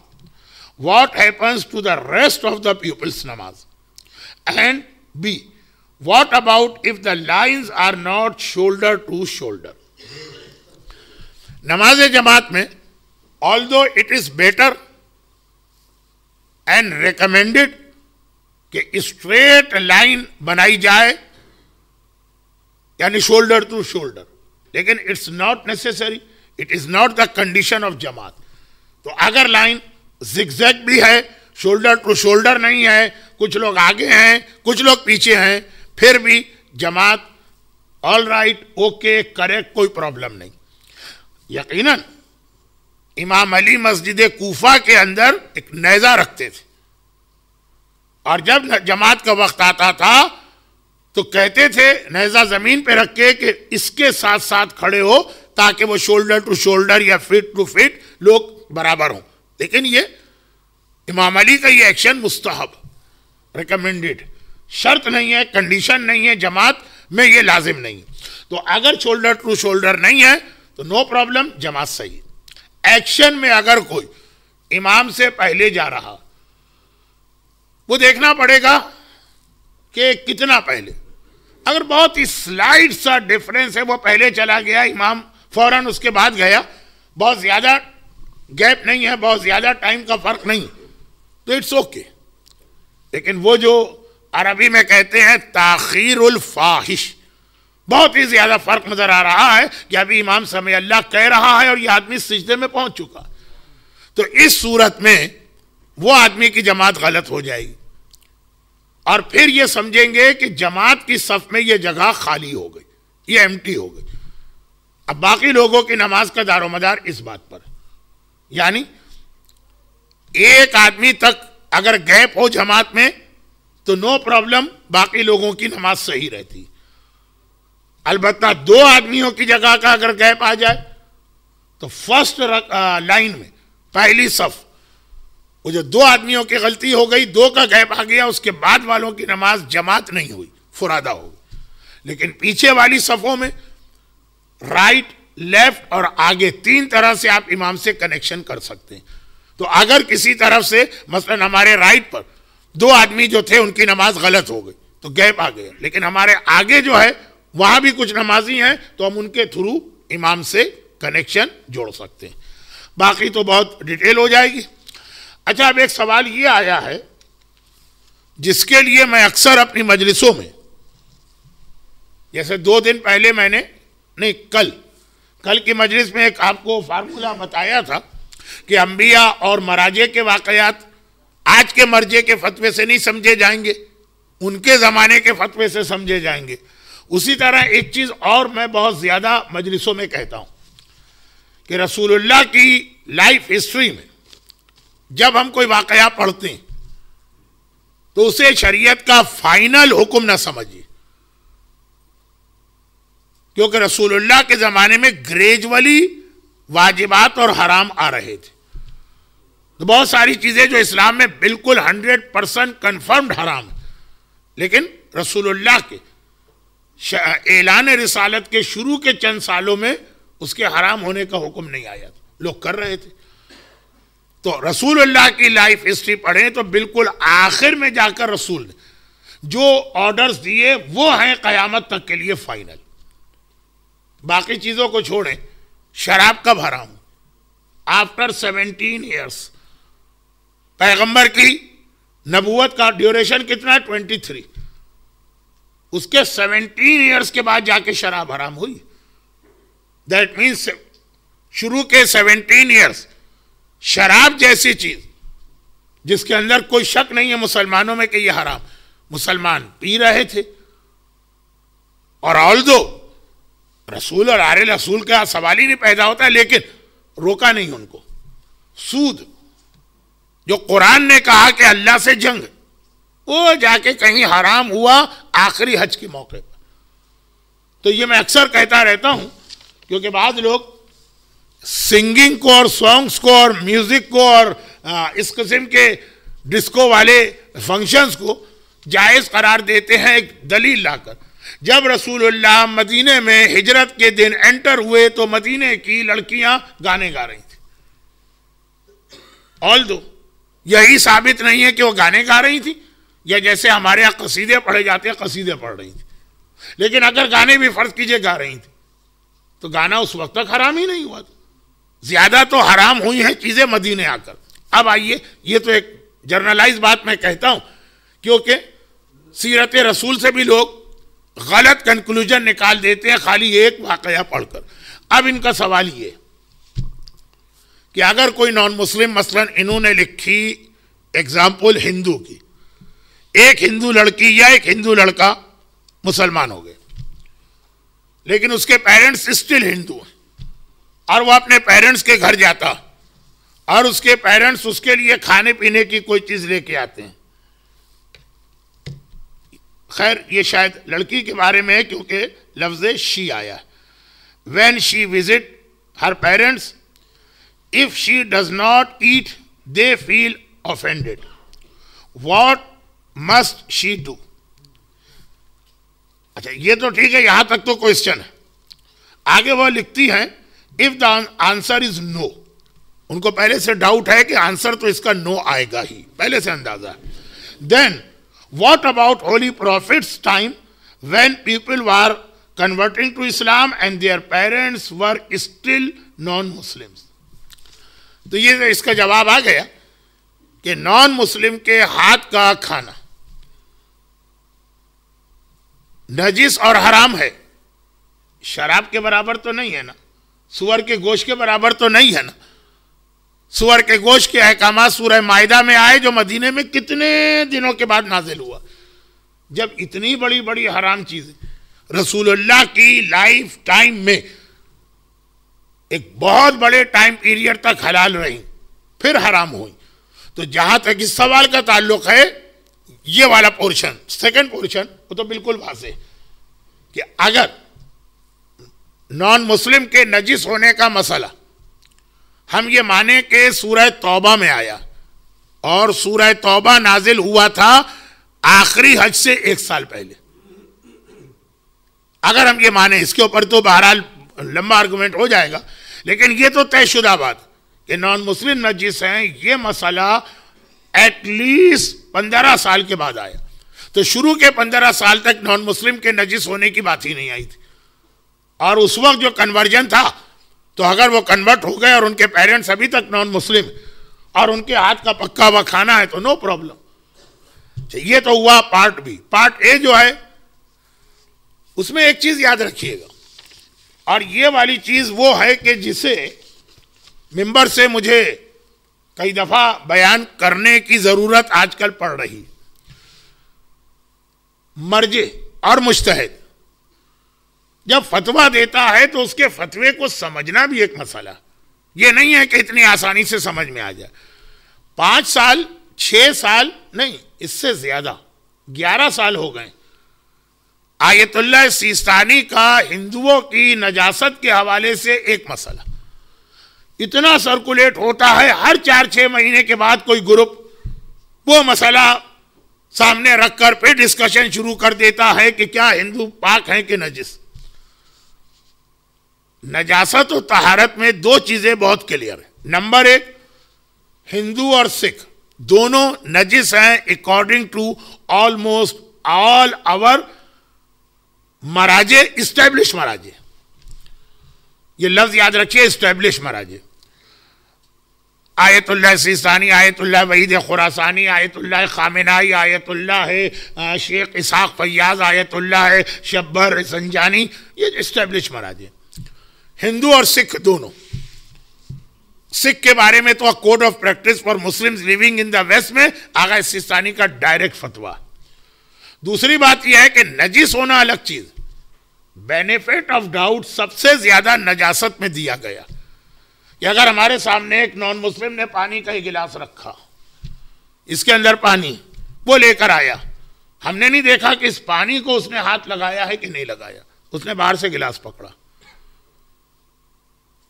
what happens to the rest of the pupils' namaz? And B, what about if the lines are not shoulder to shoulder? नमाज जमात में although it is better and recommended कि स्ट्रेट लाइन बनाई जाए, यानी शोल्डर टू शोल्डर, लेकिन it's not necessary, it is not the condition of जमात। तो अगर लाइन जिगजैग भी है, शोल्डर टू शोल्डर नहीं है, कुछ लोग आगे हैं कुछ लोग पीछे हैं, फिर भी जमात ऑल राइट, ओके, करेक्ट, कोई प्रॉब्लम नहीं। यकीनन इमाम अली मस्जिद कूफा के अंदर एक नेजा रखते थे, और जब जमात का वक्त आता था तो कहते थे नेजा जमीन पे रख के कि इसके साथ साथ खड़े हो, ताकि वो शोल्डर टू शोल्डर या फिट टू फिट लोग बराबर हों। लेकिन ये इमाम अली का ये एक्शन मुस्तहब, रिकमेंडेड, शर्त नहीं है, कंडीशन नहीं है, जमात में ये लाजिम नहीं। तो अगर शोल्डर टू शोल्डर नहीं है तो नो प्रॉब्लम, जमात सही। एक्शन में अगर कोई इमाम से पहले जा रहा, वो देखना पड़ेगा कि कितना पहले। अगर बहुत ही स्लाइड सा डिफरेंस है, वो पहले चला गया, इमाम फौरन उसके बाद गया, बहुत ज्यादा गैप नहीं है, बहुत ज्यादा टाइम का फर्क नहीं, तो इट्स ओके। लेकिन वो जो अरबी में कहते हैं ताखीरुल फाहिश, बहुत ही ज्यादा फर्क नजर आ रहा है कि अभी इमाम समय अल्लाह कह रहा है और यह आदमी सिजदे में पहुंच चुका, तो इस सूरत में वो आदमी की जमात गलत हो जाएगी, और फिर ये समझेंगे कि जमात की सफ में ये जगह खाली हो गई, ये एम्प्टी हो गई। अब बाकी लोगों की नमाज का दारोमदार इस बात पर, यानी एक आदमी तक अगर गैप हो जमात में तो नो प्रॉब्लम, बाकी लोगों की नमाज सही रहती। अलबत्ता दो आदमियों की जगह का अगर गैप आ जाए तो फर्स्ट लाइन में पहली सफ, वो जो दो आदमियों की गलती हो गई, दो का गैप आ गया, उसके बाद वालों की नमाज जमात नहीं हुई, फुरादा हो गई। लेकिन पीछे वाली सफों में राइट, लेफ्ट और आगे, 3 तरह से आप इमाम से कनेक्शन कर सकते हैं। तो अगर किसी तरफ से मसलन हमारे राइट पर 2 आदमी जो थे उनकी नमाज गलत हो गई तो गैप आ गया, लेकिन हमारे आगे जो है वहां भी कुछ नमाजी हैं तो हम उनके थ्रू इमाम से कनेक्शन जोड़ सकते हैं। बाकी तो बहुत डिटेल हो जाएगी। अच्छा, अब एक सवाल ये आया है जिसके लिए मैं अक्सर अपनी मजलिसों में, जैसे 2 दिन पहले मैंने, नहीं कल की मजलिस में एक आपको फार्मूला बताया था कि अंबिया और मराजे के वाकयात आज के मर्जे के फतवे से नहीं समझे जाएंगे, उनके ज़माने के फतवे से समझे जाएंगे। उसी तरह एक चीज़ और मैं बहुत ज़्यादा मजलिसों में कहता हूँ कि रसूलुल्लाह की लाइफ हिस्ट्री में जब हम कोई वाकया पढ़ते हैं तो उसे शरीयत का फाइनल हुक्म ना समझिए, क्योंकि रसूलुल्लाह के ज़माने में ग्रेजुअली वाजिबात और हराम आ रहे थे। तो बहुत सारी चीज़ें जो इस्लाम में बिल्कुल 100% कन्फर्म्ड हराम है, लेकिन रसूलुल्लाह के ऐलान रिसालत के शुरू के चंद सालों में उसके हराम होने का हुक्म नहीं आया था, लोग कर रहे थे। तो रसूलुल्लाह की लाइफ हिस्ट्री पढ़ें तो बिल्कुल आखिर में जाकर रसूल ने जो ऑर्डर्स दिए वो हैं क़यामत तक के लिए फाइनल। बाकी चीज़ों को छोड़ें, शराब कब हराम? After 17 years. पैगंबर की नबूवत का ड्यूरेशन कितना? 23। उसके 17 ईयर्स के बाद जाके शराब हराम हुई। दैट मीन्स शुरू के 17 ईयर्स शराब जैसी चीज जिसके अंदर कोई शक नहीं है मुसलमानों में कि यह हराम, मुसलमान पी रहे थे। और ऑल्दो रसूल और आरे रसूल का सवाल ही नहीं पैदा होता, लेकिन रोका नहीं उनको। सूद जो कुरान ने कहा कि अल्लाह से जंग, वो जाके कहीं हराम हुआ आखिरी हज के मौके पर। तो ये मैं अक्सर कहता रहता हूं, क्योंकि बाद लोग सिंगिंग को और सॉन्ग्स को और म्यूजिक को और इस किस्म के डिस्को वाले फंक्शंस को जायज करार देते हैं एक दलील लाकर। जब रसूलुल्लाह मदीने में हिजरत के दिन एंटर हुए तो मदीने की लड़कियां गाने गा रही थी। ऑल्दो यही साबित नहीं है कि वो गाने गा रही थी, या जैसे हमारे यहाँ कसीदे पढ़े जाते हैं कसीदे पढ़ रही थी। लेकिन अगर गाने भी फर्ज कीजिए गा रही थी तो गाना उस वक्त तक हराम ही नहीं हुआ था। ज्यादा तो हराम हुई हैं चीजें मदीने आकर। अब आइए, ये तो एक जर्नलाइज बात मैं कहता हूं, क्योंकि सीरत रसूल से भी लोग गलत कंक्लूजन निकाल देते हैं खाली एक वाकया पढ़कर। अब इनका सवाल ये कि अगर कोई नॉन मुस्लिम, मसलन इन्होंने लिखी एग्जाम्पल हिंदू की, एक हिंदू लड़की या एक हिंदू लड़का मुसलमान हो गए, लेकिन उसके पेरेंट्स स्टिल हिंदू हैं, और वो अपने पेरेंट्स के घर जाता और उसके पेरेंट्स उसके लिए खाने पीने की कोई चीज लेके आते हैं। खैर ये शायद लड़की के बारे में है क्योंकि लफ्ज शी आया। When she visit her parents, if she does not eat they feel offended, what must she do? अच्छा, ये तो ठीक है, यहां तक तो क्वेश्चन है। आगे वह लिखती हैं if the answer is no, उनको पहले से डाउट है कि आंसर तो इसका नो आएगा ही, पहले से अंदाजा है। Then what about holy prophet's time when people were converting to Islam and their parents were still non Muslims? तो ये इसका जवाब आ गया कि नॉन मुस्लिम के हाथ का खाना नजिस और हराम है। शराब के बराबर तो नहीं है ना, सुअर के गोश्त के बराबर तो नहीं है ना। सुअर के गोश्त के अहकामात सूरह माइदा में आए जो मदीने में कितने दिनों के बाद नाजिल हुआ। जब इतनी बड़ी बड़ी हराम चीजें रसूलुल्लाह की लाइफ टाइम में एक बहुत बड़े टाइम पीरियड तक हलाल रही फिर हराम हुई, तो जहां तक इस सवाल का ताल्लुक है ये वाला पोर्शन, सेकंड पोर्शन, वो तो बिल्कुल वाज़ेह कि अगर नॉन मुस्लिम के नजिस होने का मसला हम ये माने कि सूरह तौबा में आया और सूरह तौबा नाजिल हुआ था आखिरी हज से 1 साल पहले, अगर हम ये माने, इसके ऊपर तो बहरहाल लंबा आर्गुमेंट हो जाएगा, लेकिन ये तो तयशुदा बात कि नॉन मुस्लिम नजिस हैं, ये मसला एटलीस्ट 15 साल के बाद आया। तो शुरू के 15 साल तक नॉन मुस्लिम के नजिस होने की बात ही नहीं आई थी, और उस वक्त जो कन्वर्जन था, तो अगर वो कन्वर्ट हो गए और उनके पेरेंट्स अभी तक नॉन मुस्लिम और उनके हाथ का पक्का हुआ खाना है तो नो प्रॉब्लम। ये तो हुआ पार्ट बी। पार्ट ए जो है उसमें एक चीज याद रखिएगा, और ये वाली चीज वो है कि जिसे मिंबर से मुझे कई दफा बयान करने की जरूरत आजकल पड़ रही। मर्जे और मुज्तहिद जब फतवा देता है तो उसके फतवे को समझना भी एक मसला, ये नहीं है कि इतनी आसानी से समझ में आ जाए। 5 साल 6 साल नहीं, इससे ज्यादा 11 साल हो गए आयतुल्लाह सिस्तानी का हिंदुओं की नजासत के हवाले से एक मसला इतना सर्कुलेट होता है, हर 4-6 महीने के बाद कोई ग्रुप वो मसला सामने रखकर फिर डिस्कशन शुरू कर देता है कि क्या हिंदू पाक हैं कि नजिस। नजासत और तहारत में 2 चीजें बहुत क्लियर है। नंबर 1, हिंदू और सिख दोनों नजिस हैं according to almost all our मराजे, इस्टेब्लिश मराजे। ये लफ्ज याद रखिए, इस्टेब्लिश मराजे। Ayatollah Sistani, Ayatollah Vahid Khorasani, Ayatollah Khamenei, Ayatollah Sheikh Ishaq Fayyaz, Ayatollah Shubairi Zanjani, ये इस्टेब्लिश मराजे। हिंदू और सिख दोनों। सिख के बारे में तो code of practice for Muslims living in the west में आगा सिस्तानी का डायरेक्ट फतवा। दूसरी बात यह है कि नजिस होना अलग चीज, बेनिफिट ऑफ डाउट सबसे ज्यादा नजासत में दिया गया कि अगर हमारे सामने एक नॉन मुस्लिम ने पानी का एक गिलास रखा, इसके अंदर पानी वो लेकर आया, हमने नहीं देखा कि इस पानी को उसने हाथ लगाया है कि नहीं लगाया, उसने बाहर से गिलास पकड़ा,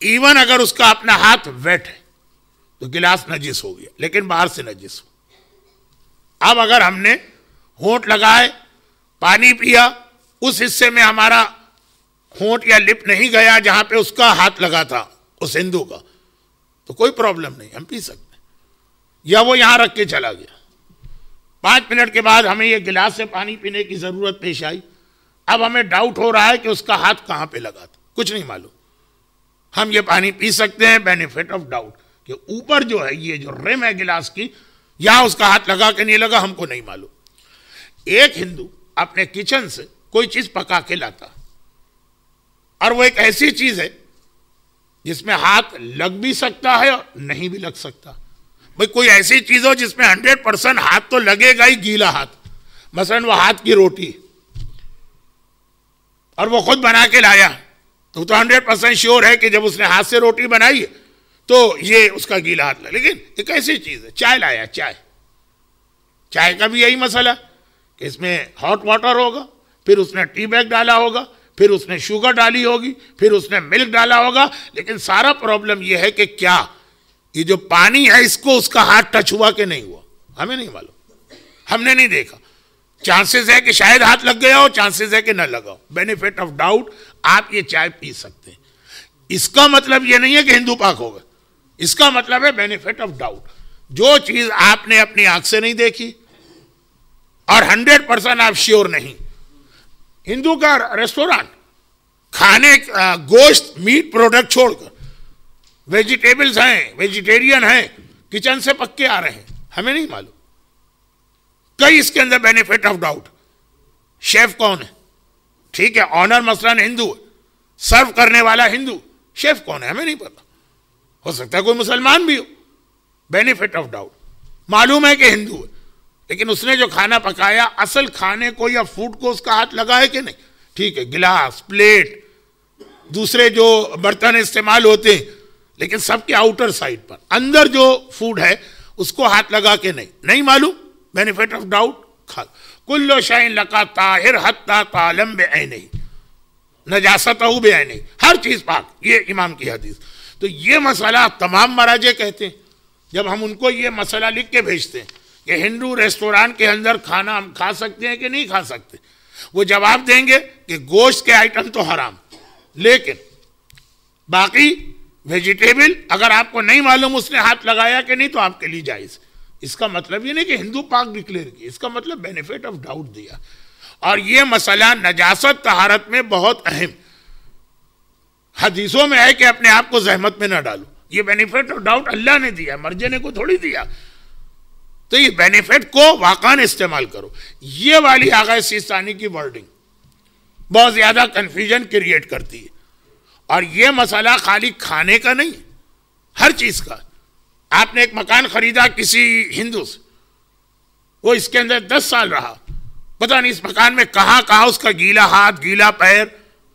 इवन अगर उसका अपना हाथ वेट है तो गिलास नजिस हो गया, लेकिन बाहर से नजिस हो। अब अगर हमने होंठ लगाए, पानी पिया, उस हिस्से में हमारा होंठ या लिप नहीं गया जहां पे उसका हाथ लगा था उस हिंदू का, तो कोई प्रॉब्लम नहीं, हम पी सकते। या वो यहां रख के चला गया, 5 मिनट के बाद हमें ये गिलास से पानी पीने की जरूरत पेश आई, अब हमें डाउट हो रहा है कि उसका हाथ कहां पे लगा था, कुछ नहीं मालूम, हम ये पानी पी सकते हैं बेनिफिट ऑफ डाउट कि ऊपर जो है ये जो रिम है गिलास की, यहां उसका हाथ लगा कि नहीं लगा हमको नहीं मालूम। एक हिंदू अपने किचन से कोई चीज पका के लाता, और वो एक ऐसी चीज है जिसमें हाथ लग भी सकता है और नहीं भी लग सकता। भाई कोई ऐसी चीज हो जिसमें 100% हाथ तो लगेगा ही, गीला हाथ, मसलन वो हाथ की रोटी, और वो खुद बना के लाया, तो 100% श्योर है कि जब उसने हाथ से रोटी बनाई तो ये उसका गीला हाथ लगा। लेकिन एक ऐसी चीज है, चाय लाया, चाय का भी यही मसला कि इसमें हॉट वाटर होगा, फिर उसने टी बैग डाला होगा, फिर उसने शुगर डाली होगी, फिर उसने मिल्क डाला होगा, लेकिन सारा प्रॉब्लम यह है कि क्या ये जो पानी है इसको उसका हाथ टच हुआ कि नहीं हुआ, हमें नहीं मालूम, हमने नहीं देखा। चांसेस है कि शायद हाथ लग गया हो, चांसेस है कि न लगा हो, बेनिफिट ऑफ डाउट आप ये चाय पी सकते हैं। इसका मतलब ये नहीं है कि हिंदू पाक होगा, इसका मतलब है बेनिफिट ऑफ डाउट। जो चीज आपने अपनी आंख से नहीं देखी और 100% आप श्योर नहीं, हिंदू का रेस्टोरेंट खाने गोश्त मीट प्रोडक्ट छोड़कर वेजिटेबल्स हैं, वेजिटेरियन हैं, किचन से पक्के आ रहे हैं, हमें नहीं मालूम। कई इसके अंदर बेनिफिट ऑफ डाउट। शेफ कौन है, ठीक है, ऑनर मसलन हिंदू है, सर्व करने वाला हिंदू, शेफ कौन है हमें नहीं पता, हो सकता है कोई मुसलमान भी हो, बेनिफिट ऑफ डाउट। मालूम है कि हिंदू है, लेकिन उसने जो खाना पकाया असल खाने को या फूड को उसका हाथ लगा है कि नहीं, ठीक है, गिलास, प्लेट, दूसरे जो बर्तन इस्तेमाल होते हैं, लेकिन सबके आउटर साइड पर, अंदर जो फूड है उसको हाथ लगा के नहीं मालूम, बेनिफिट ऑफ डाउट। खा कुल्लो शाइन लका ताहिर हत्ता तालम बेअैनी नजासतहु बेअैनी, हर चीज पाक, ये इमाम की हदीस। तो ये मसला तमाम मराजे कहते हैं, जब हम उनको ये मसला लिख के भेजते हैं कि हिंदू रेस्टोरेंट के अंदर खाना हम खा सकते हैं कि नहीं खा सकते, वो जवाब देंगे कि गोश्त के आइटम तो हराम, लेकिन बाकी वेजिटेबल अगर आपको नहीं मालूम उसने हाथ लगाया कि नहीं तो आपके लिए जायज। इसका मतलब ये नहीं कि हिंदू पाक डिक्लेयर की, इसका मतलब बेनिफिट ऑफ डाउट दिया। और ये मसला नजासत तहारत में बहुत अहम, हदीसों में है कि अपने आप को जहमत में ना डालो। ये बेनिफिट ऑफ डाउट अल्लाह ने दिया, मर्जे ने को थोड़ी दिया। तो ये बेनिफिट को वाकई इस्तेमाल करो। ये वाली आगा सिस्तानी की वर्डिंग बहुत ज्यादा कंफ्यूजन क्रिएट करती है। और ये मसला खाली खाने का नहीं, हर चीज का। आपने एक मकान खरीदा किसी हिंदू से, वो इसके अंदर 10 साल रहा, पता नहीं इस मकान में कहां कहां उसका गीला हाथ गीला पैर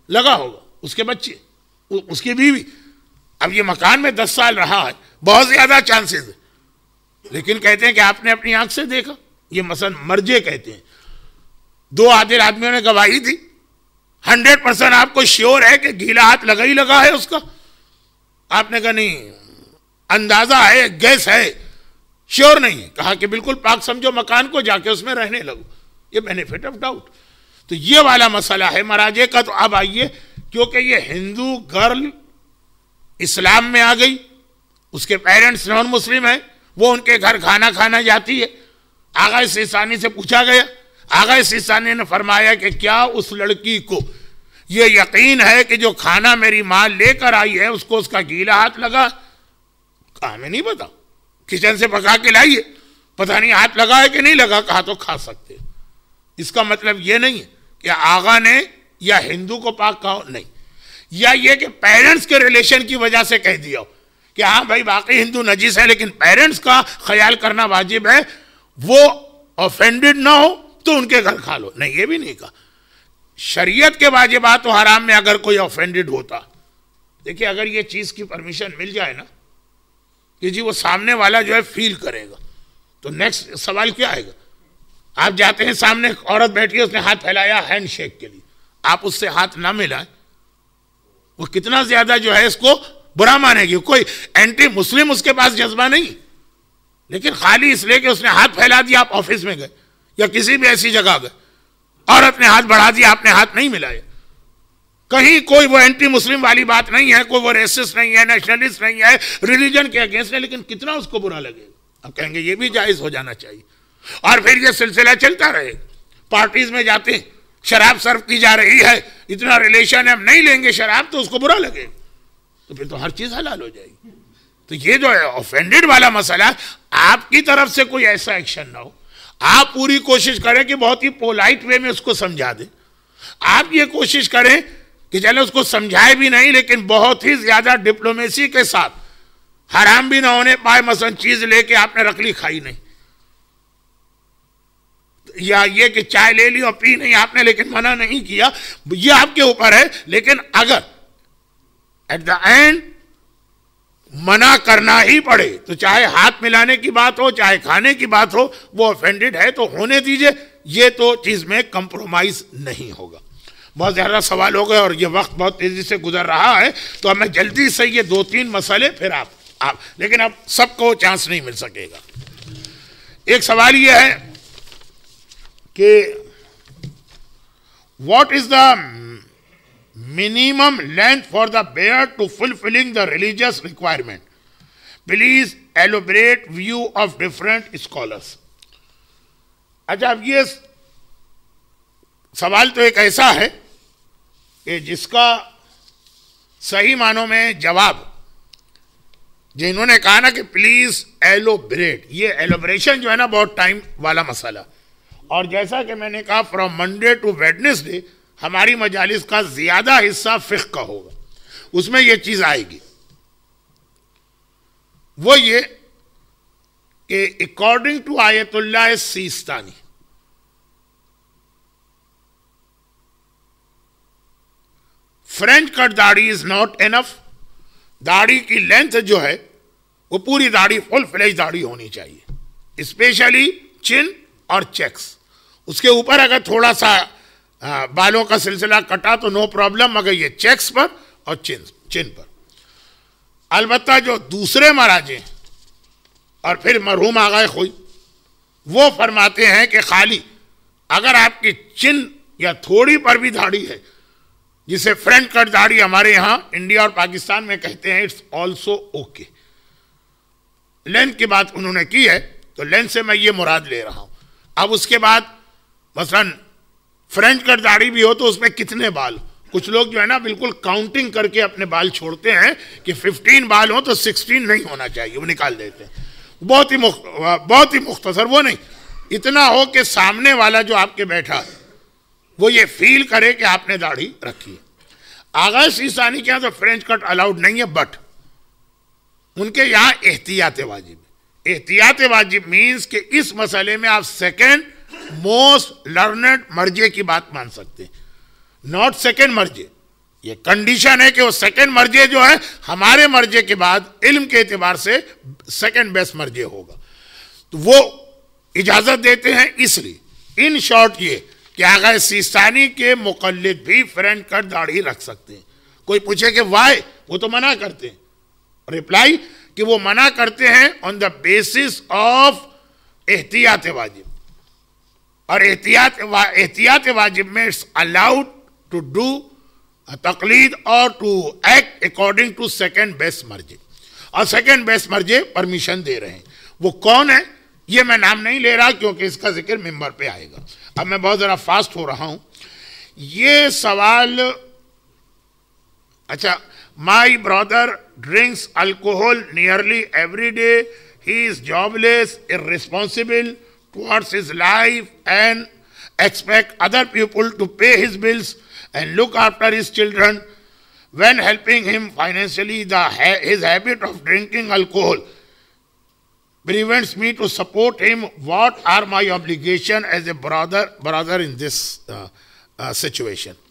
लगा होगा, उसके बच्चे, उसकी बीवी। अब ये मकान में 10 साल रहा है, बहुत ज्यादा चांसेस है। लेकिन कहते हैं कि आपने अपनी आंख से देखा, ये मसन मर्जे कहते हैं। 2 आदिल आदमियों ने गवाही दी, 100% आपको श्योर है कि गीला हाथ लगा ही लगा है उसका। आपने कहा नहीं, अंदाजा है, गैस है, श्योर नहीं है। कहा कि बिल्कुल पाक समझो मकान को, जाके उसमें रहने लगो। ये बेनिफिट ऑफ डाउट। तो ये वाला मसला है मराजे का। तो अब आइए, क्योंकि ये हिंदू गर्ल इस्लाम में आ गई, उसके पेरेंट्स नॉन मुस्लिम है, वो उनके घर खाना खाना जाती है। आगा सिस्तानी से पूछा गया, आगा सिस्तानी ने फरमाया कि क्या उस लड़की को ये यकीन है कि जो खाना मेरी मां लेकर आई है उसको उसका गीला हाथ लगा? कहा मैं नहीं पता, किचन से पका के लाइए, पता नहीं हाथ लगा है कि नहीं लगा। कहा तो खा सकते। इसका मतलब ये नहीं है कि आगा ने या हिंदू को पाक कहा, नहीं, या ये कि पेरेंट्स के रिलेशन की वजह से कह दिया कि हाँ भाई बाकी हिंदू नजीस है लेकिन पेरेंट्स का ख्याल करना वाजिब है, वो ऑफेंडेड ना हो तो उनके घर खा लो। नहीं, ये भी नहीं कहा। शरीयत के वाजिबात और हराम में अगर कोई ऑफेंडेड होता, देखिए अगर ये चीज की परमिशन मिल जाए ना कि जी वो सामने वाला जो है फील करेगा, तो नेक्स्ट सवाल क्या आएगा? आप जाते हैं, सामने एक औरत बैठी है, उसने हाथ फैलाया हैंड शेक के लिए, आप उससे हाथ ना मिलाएं, वो कितना ज्यादा जो है इसको बुरा मानेगी। कोई एंटी मुस्लिम उसके पास जज्बा नहीं, लेकिन खाली इसलिए कि उसने हाथ फैला दिया, आप ऑफिस में गए या किसी भी ऐसी जगह गए, औरत ने हाथ बढ़ा दिया, आपने हाथ नहीं मिलाया, कहीं कोई वो एंटी मुस्लिम वाली बात नहीं है, कोई वो रेसिस्ट नहीं है, नेशनलिस्ट नहीं है, रिलीजन के अगेंस्ट है, लेकिन कितना उसको बुरा लगेगा। अब कहेंगे ये भी जायज हो जाना चाहिए। और फिर ये सिलसिला चलता रहे, पार्टीज में जाते हैं, शराब सर्व की जा रही है, इतना रिलेशन है, हम नहीं लेंगे शराब, तो उसको बुरा लगेगा, तो फिर तो हर चीज हलाल हो जाएगी। तो ये जो है ऑफेंडेड वाला मसला, आपकी तरफ से कोई ऐसा एक्शन ना हो, आप पूरी कोशिश करें कि बहुत ही पोलाइट वे में उसको समझा दें। आप ये कोशिश करें कि चलो उसको समझाए भी नहीं, लेकिन बहुत ही ज्यादा डिप्लोमेसी के साथ, हराम भी ना होने पाए, मसलन चीज लेके आपने रख ली, खाई नहीं, या ये कि चाय ले ली और पी नहीं आपने, लेकिन मना नहीं किया, ये आपके ऊपर है। लेकिन अगर एट द एंड मना करना ही पड़े, तो चाहे हाथ मिलाने की बात हो, चाहे खाने की बात हो, वो ऑफेंडेड है तो होने दीजिए, ये तो चीज में कंप्रोमाइज नहीं होगा। बहुत ज्यादा सवाल हो गए और ये वक्त बहुत तेजी से गुजर रहा है, तो अब मैं जल्दी से ये 2-3 मसले फिर आप लेकिन अब सबको चांस नहीं मिल सकेगा। एक सवाल ये है कि what is the minimum length for the beard to fulfilling the religious requirement? Please elaborate view of different scholars. अच्छा, अब ये सवाल तो एक ऐसा है कि जिसका सही मानों में जवाब, जिन्होंने कहा ना कि प्लीज एलोबरेट, ये एलोबरेशन जो है ना बहुत टाइम वाला मसला, और जैसा कि मैंने कहा फ्रॉम मंडे टू वेडनेसडे हमारी मजालिस का ज्यादा हिस्सा फिक्र का होगा, उसमें यह चीज आएगी। वो ये कि according to Ayatollah Sistani, French cut दाढ़ी इज नॉट एनफ। दाढ़ी की लेंथ जो है वो पूरी दाढ़ी, फुल फ्लेज दाढ़ी होनी चाहिए, स्पेशली चिन और चेक्स। उसके ऊपर अगर थोड़ा सा बालों का सिलसिला कटा तो नो प्रॉब्लम, मगर ये चेक्स पर और चिन पर। अलबत्ता जो दूसरे महाराजे और फिर मरहूम आगाए खुई, वो फरमाते हैं कि खाली अगर आपकी चिन या थोड़ी पर भी दाढ़ी है जिसे फ्रंट कट दाढ़ी हमारे यहां इंडिया और पाकिस्तान में कहते हैं इट्स ऑल्सो ओके। लेंथ की बात उन्होंने की है, तो लेंथ से मैं ये मुराद ले रहा हूं। अब उसके बाद मसलन फ्रेंच कट दाढ़ी भी हो तो उसमें कितने बाल, कुछ लोग जो है ना बिल्कुल काउंटिंग करके अपने बाल छोड़ते हैं कि 15 बाल हो तो 16 नहीं होना चाहिए, वो निकाल देते हैं। बहुत ही मुख्तसर, वो नहीं, इतना हो कि सामने वाला जो आपके बैठा वो ये फील करे कि आपने दाढ़ी रखी है। आगा सीसानी के यहाँ तो फ्रेंच कट अलाउड नहीं है, बट उनके यहाँ एहतियात वाजिब। एहतियात वाजिब मीन्स कि इस मसले में आप सेकेंड मोस्ट लर्नेड मर्जे की बात मान सकते हैं, नॉट सेकेंड मर्जे। ये कंडीशन है कि वो सेकेंड मर्जे जो है हमारे मर्जे के बाद इल्म के एतबार से सेकेंड बेस्ट मर्जे होगा, तो वो इजाजत देते हैं। इसलिए इन शॉर्ट ये कि आगा सीस्तानी के मुकल्लिद भी फ्रंट कट दाढ़ी रख सकते हैं। कोई पूछे कि वाई, वो तो मना करते हैं। रिप्लाई कि वो मना करते हैं ऑन द बेसिस ऑफ एहतियात वाजिब, और एहतियात वाजिब में इट्स अलाउड टू डू तकलीद और to act according to second best मर्जे, और सेकेंड बेस्ट मर्जे परमिशन दे रहे हैं। वो कौन है ये मैं नाम नहीं ले रहा क्योंकि इसका जिक्र मिंबर पे आएगा। अब मैं बहुत जरा फास्ट हो रहा हूं। ये सवाल, अच्छा, my brother drinks alcohol nearly every day, he is jobless, irresponsible towards his life and expect other people to pay his bills and look after his children. When helping him financially, his habit of drinking alcohol prevents me to support him. What are my obligations as a brother in this situation?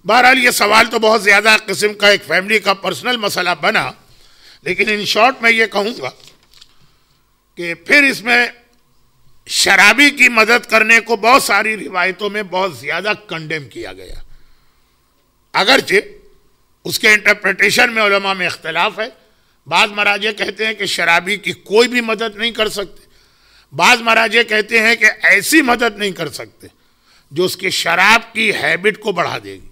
बहरहाल ये सवाल तो बहुत ज्यादा किस्म का एक फैमिली का पर्सनल मसला बना, लेकिन इन शॉर्ट मैं ये कहूंगा कि फिर इसमें शराबी की मदद करने को बहुत सारी रिवायतों में बहुत ज्यादा कंडेम किया गया, अगरचे उसके इंटरप्रिटेशन में उलमा में इख्तलाफ है। बाज मराजे कहते हैं कि शराबी की कोई भी मदद नहीं कर सकते, बाज मराजे कहते हैं कि ऐसी मदद नहीं कर सकते जो उसके शराब की हैबिट को बढ़ा देगी।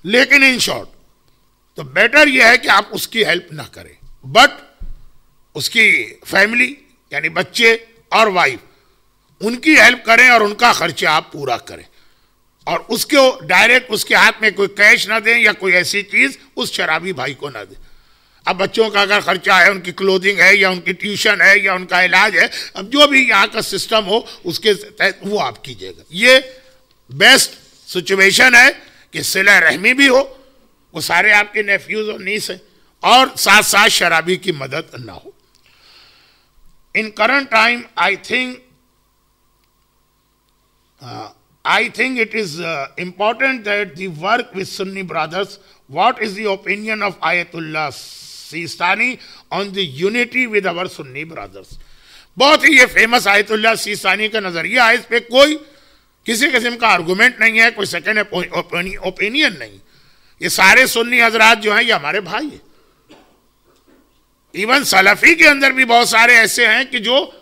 लेकिन इन शॉर्ट तो बेटर यह है कि आप उसकी हेल्प ना करें, बट उसकी फैमिली यानी बच्चे और वाइफ, उनकी हेल्प करें और उनका खर्चा आप पूरा करें, और उसको डायरेक्ट उसके हाथ में कोई कैश ना दें या कोई ऐसी चीज उस शराबी भाई को ना दें। अब बच्चों का अगर खर्चा है, उनकी क्लोथिंग है या उनकी ट्यूशन है या उनका इलाज है, अब जो भी यहाँ का सिस्टम हो उसके तहत वो आप कीजिएगा। ये बेस्ट सिचुएशन है कि सिला रहमी भी हो, वो सारे आपके नेफ्यूज और नीस हैं, और साथ साथ शराबी की मदद ना हो। In current time I think it is important that the work with Sunni brothers. What is the opinion of Ayatollah Sistani on the unity with our Sunni brothers? बहुत ही ये फेमस आयतुल्लाह सीस्तानी का नजरिया है, इस पे कोई किसी किस्म का आर्गुमेंट नहीं है, कोई सेकेंड ओपिनियन नहीं। ये सारे सुन्नी हजरात जो हैं ये हमारे भाई हैं। इवन सलफी के अंदर भी बहुत सारे ऐसे हैं कि जो